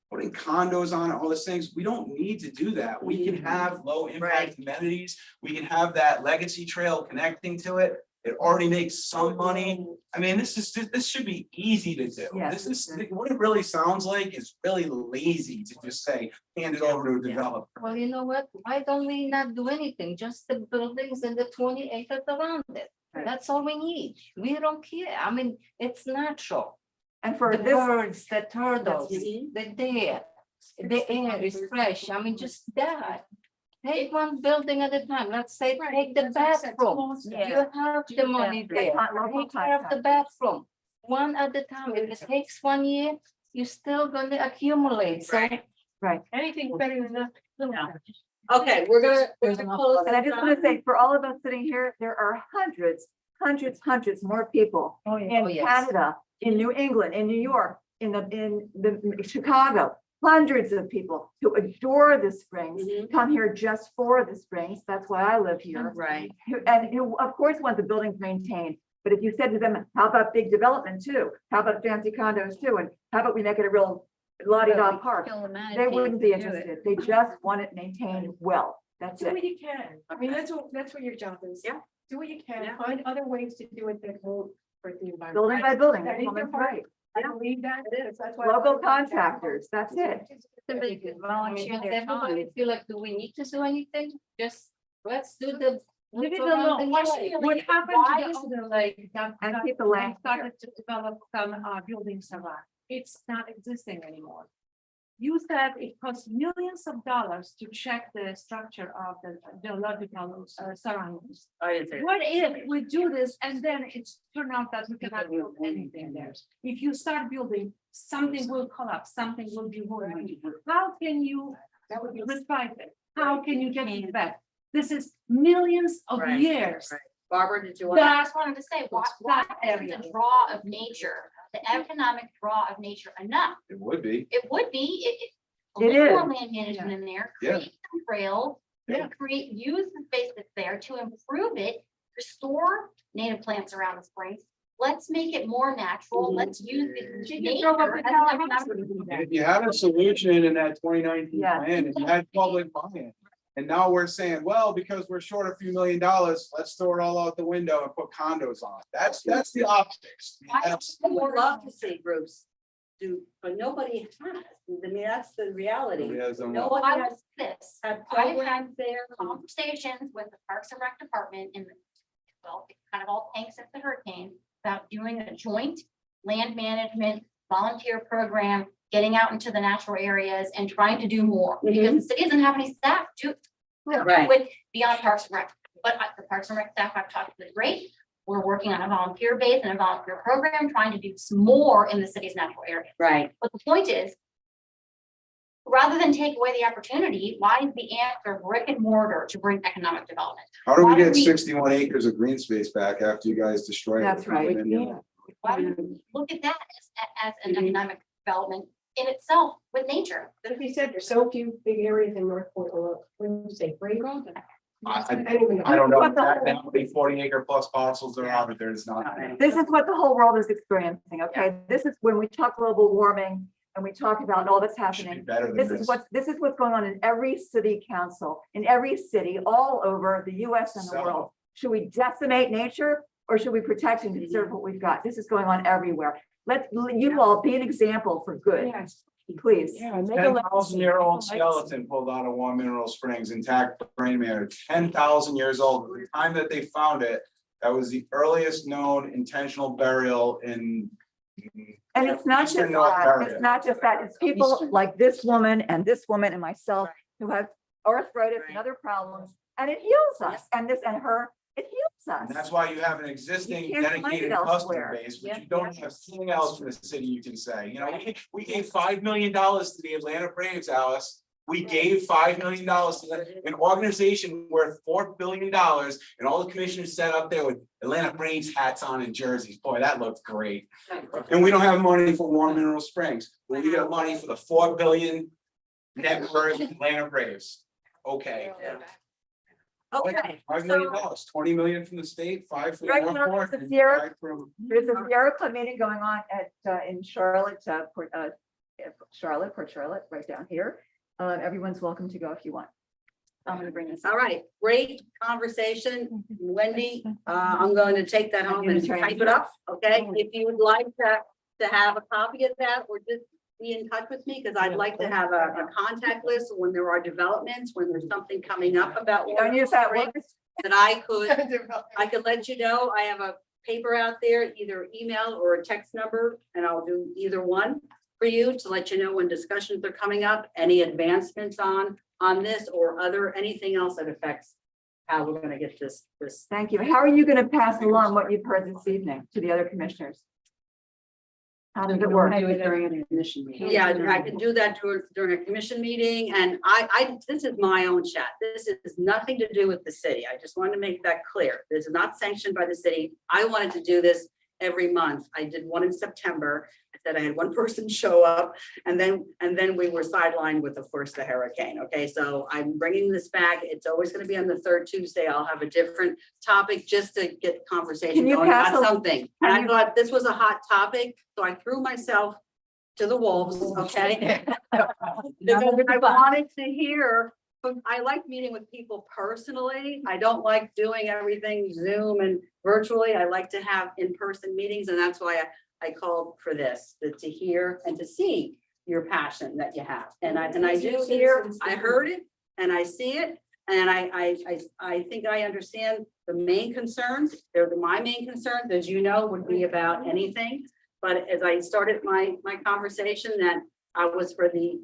B: Putting condos on it, all these things, we don't need to do that. We can have low impact amenities. We can have that legacy trail connecting to it. It already makes some money. I mean, this should be easy to do.
G: Yes.
B: This is, what it really sounds like is really lazy to just say, hand it over to a developer.
L: Well, you know what? Why don't we not do anything? Just the buildings and the 20 acres around it. That's all we need. We don't care. I mean, it's natural.
G: And for
L: The
G: this,
L: birds, the turtles,
C: Mhm.
L: the deer, the air is fresh. I mean, just that. Take one building at a time. Let's say, take the bathroom. You have the money there. Take care of the bathroom. One at a time. If it takes 1 year, you're still gonna accumulate. So
C: Right.
H: Anything better than that.
C: Okay, we're gonna close.
G: and I just want to say, for all of us sitting here, there are hundreds more people
L: Oh,
G: in
L: yes.
G: Canada, in New England, in New York, in Chicago, hundreds of people who adore the Springs,
C: Mhm.
G: come here just for the Springs. That's why I live here.
C: Right.
G: Who of course want the buildings maintained. But if you said to them, how about big development too? How about fancy condos too? And how about we make it a real la-di-da park? They wouldn't be interested. They just want it maintained well. That's
H: Do
G: it.
H: what you can. I mean, that's what your job is.
C: Yeah.
H: Do what you can,
C: Yeah.
H: find other ways to do it that won't hurt the environment.
G: Building by building.
H: That
G: That's
H: is
G: what
H: your
G: I'm
H: part.
G: right.
H: I believe that. That's why.
G: Local contractors, that's it.
L: somebody could volunteer their time. Feel like, do we need to do anything? Just let's do the.
K: Leave it
L: look around
K: alone.
L: the
K: What
L: yard.
K: happened
E: Why
K: to
E: is
K: the other lake that
G: And
K: that
G: keep the
K: they
G: land here.
K: started to develop some buildings around? It's not existing anymore. You said it costs millions of dollars to check the structure of the geological surroundings.
C: I didn't say.
K: What if we do this and then it's turned out that we cannot build anything there? If you start building, something will collapse, something will be ruined. How can you revive it? How can you get it back? This is millions of
C: Right,
K: years.
C: right. Barbara, did you want?
E: I just wanted to say, why
K: That
E: isn't
K: area.
E: the draw of nature, the economic draw of nature enough?
B: It would be.
E: It would be, a
G: It
E: little more
G: is.
E: land management in there,
B: Yeah.
E: create some trails.
K: Yeah.
E: Use the space that's there to improve it, restore native plants around the springs. Let's make it more natural, let's use the
K: You throw up
E: nature
K: the
E: as
K: tower
E: an
K: house.
E: economic.
B: If you had a solution in that 2019
G: Yeah.
B: plan, and you had public buy-in. And now we're saying, well, because we're short a few $1 million, let's throw it all out the window and put condos on it. That's the optics. That's-
C: I would love to see groups do, but nobody has. I mean, that's the reality.
B: Nobody has them.
C: No
E: Well,
C: one
E: I
C: has
E: will say this,
C: had
E: I have
C: programs
E: had
C: there.
E: conversations with the Parks and Rec Department and well, it kind of all tanks since the hurricane about doing a joint land management volunteer program, getting out into the natural areas and trying to do more because the city doesn't have any staff to
C: Right.
E: with beyond Parks and Rec. But the Parks and Rec staff I've talked to is great. We're working on a volunteer base and a volunteer program, trying to do some more in the city's natural area.
C: Right.
E: But the point is, rather than take away the opportunity, why is the answer brick and mortar to bring economic development?
B: How do we
E: Why do
B: get
E: we-
B: 61 acres of green space back after you guys destroy it?
G: That's right.
E: Why do we look at that as an
C: Mhm.
E: economic development in itself with nature?
H: But if you said there's so few big areas in Northport, or when you say great.
B: I don't know exactly how many 40-acre plus parcels there are, but there's not. many.
G: This is what the whole world is experiencing, okay? This is when we talk global warming and we talk about all that's
B: It should be
G: happening.
B: better than
G: This
B: this.
G: is what's going on in every city council, in every city, all over the US and the
B: So-
G: world. Should we decimate nature or should we protect and conserve what we've got? This is going on everywhere. You all be an example for good, please.
B: 10,000-year-old skeleton pulled out of Warm Mineral Springs, intact brain matter, 10,000 years old. At the time that they found it, That was the earliest known intentional burial in.
G: And it's not just
B: Eastern North
G: that,
B: America.
G: it's not just that, it's people like this woman and myself who have arthritis and other problems, and it heals us, and this and her, it heals us.
B: And that's why you have an existing
G: You can't find
B: dedicated
G: it
B: customer
G: elsewhere.
B: base,
C: Yeah,
B: but you don't have anything else in the city you can say, you know, we gave $5 million to the Atlanta Braves, Alice. We gave $5 million to an organization worth $4 billion, and all the commissioners sat up there with Atlanta Braves hats on and jerseys. Boy, that looked great. And we don't have money for Warm Mineral Springs, but we got money for the $4 billion net worth Atlanta Braves. Okay.
C: Okay,
B: $5 million, $20 million from the state, 5 from
G: Right now,
B: Northport,
G: it's a
B: and
G: Sierra-
B: 5 from.
G: There's a Sierra Club meeting going on in Charlotte, Port Charlotte, right down here. Everyone's welcome to go if you want. I'm gonna bring this.
C: all right, great conversation, Wendy. I'm going to take that home and type it up, okay? If you would like to have a copy of that, or just be in touch with me, because I'd like to have a contact list when there are developments, when there's something coming up about.
G: Don't use that
C: Warren
G: word.
C: Springs, that I could let you know. I have a paper out there, either email or a text number, and I'll do either one for you to let you know when discussions are coming up, any advancements on this or anything else that affects how we're gonna get this.
G: Thank you. How are you gonna pass along what you've heard this evening to the other commissioners? How does it work?
K: During a commission meeting.
C: Yeah, I can do that during a commission meeting, and this is my own chat. This is nothing to do with the city. I just wanted to make that clear. This is not sanctioned by the city. I wanted to do this every month. I did one in September. I said I had one person show up, and then we were sidelined with, of course, the hurricane. Okay, so I'm bringing this back. It's always going to be on the third Tuesday. I'll have a different topic just to get conversation
G: Can you
C: going
G: pass
C: about
G: a-
C: something. And I thought this was a hot topic, so I threw myself to the wolves. Okay. Because I wanted to hear, but I like meeting with people personally. I don't like doing everything Zoom and virtually. I like to have in-person meetings, and that's why I called for this, to hear and to see your passion that you have. And I do hear, I heard it and I see it. And I think I understand the main concerns. They're my main concerns, as you know, would be about anything. But as I started my conversation, that I was for the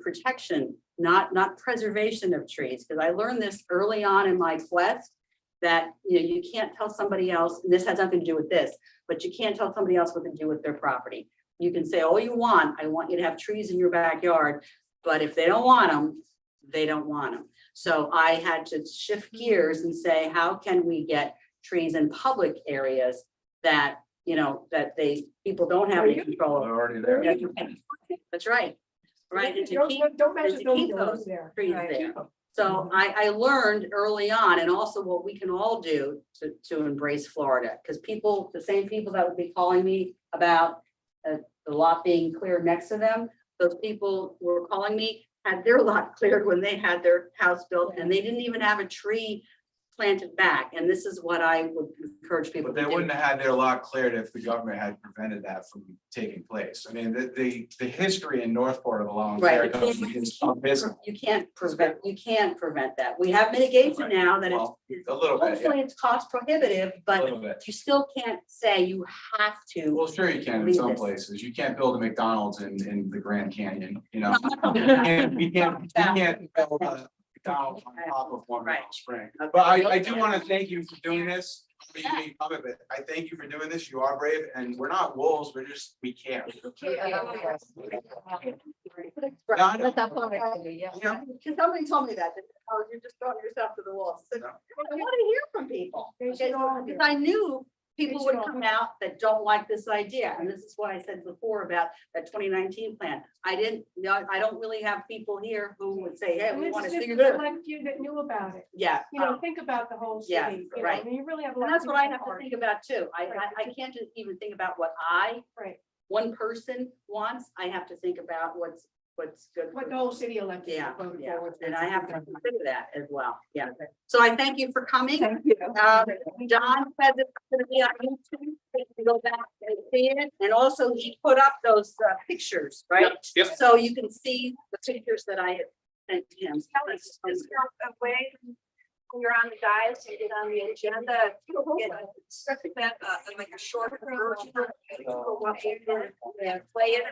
C: protection, not preservation of trees, because I learned this early on in my quest, that, you know, you can't tell somebody else, and this has nothing to do with this, but you can't tell somebody else what to do with their property. You can say all you want, I want you to have trees in your backyard, but if they don't want them, they don't want them. So I had to shift gears and say, how can we get trees in public areas that, you know, that people don't have any control
B: They're
C: over.
B: already there.
C: That's right. Right, and to keep,
H: Don't
C: and
H: mention
C: to keep
H: those
C: those
H: there.
C: trees there. So I learned early on, and also what we can all do to embrace Florida, because people, the same people that would be calling me about the lot being cleared next to them, those people were calling me, had their lot cleared when they had their house built, and they didn't even have a tree planted back. And this is what I would encourage people
B: But
C: to
B: they
C: do.
B: wouldn't have had their lot cleared if the government had prevented that from taking place. I mean, the history in Northport of allowing
C: Right.
B: clear is abysmal.
C: You can't prevent that. We have mitigation
B: Right.
C: now that
B: Well,
C: it's,
B: a little bit, yeah,
C: hopefully it's cost prohibitive,
B: a
C: but
B: little bit.
C: you still can't say you have to.
B: Well, sure you can in
C: Leave
B: some
C: this.
B: places. You can't build a McDonald's in the Grand Canyon, you know?
C: No,
B: We can't build a McDonald's on top of one
C: Right.
B: spring.
C: Okay.
B: But I do want to thank you for doing this. I mean, you made fun of it. I thank you for doing this. You are brave, and we're not wolves, we care. No, I know.
C: Yeah, because somebody told me that, oh, you're just throwing yourself to the wall. So, I want to hear from people.
H: They should all
C: Because I knew people
H: They
C: would
H: should all
C: come out that don't like this idea. And this is why I said before about that 2019 plan. I don't really have people here who would say, hey,
H: And
C: we
H: it's
C: want to
H: just
C: see
H: a
C: this.
H: select few that knew about it.
C: Yeah.
H: You know, think about the whole
C: yeah,
H: city, you know,
C: right.
H: I mean, you really have a
C: And
H: lot.
C: that's
H: of
C: what I
H: people
C: have to
H: are-
C: think about too. I can't just even think about what
H: Right,
C: one person wants. I have to think about what's good.
H: what
C: for
H: the whole city elected.
C: Yeah,
H: voted
C: yeah,
H: for.
C: and I have to consider that as well, yeah. So I thank you for coming.
G: Thank you.
C: John said it's gonna be on YouTube, you can go back and see it, and also he put up those pictures, right?
F: Yep.
C: So you can see the pictures that I had sent him.
J: Is there a way when you're on the dais and get on the agenda, get like a short version of what we did and play it.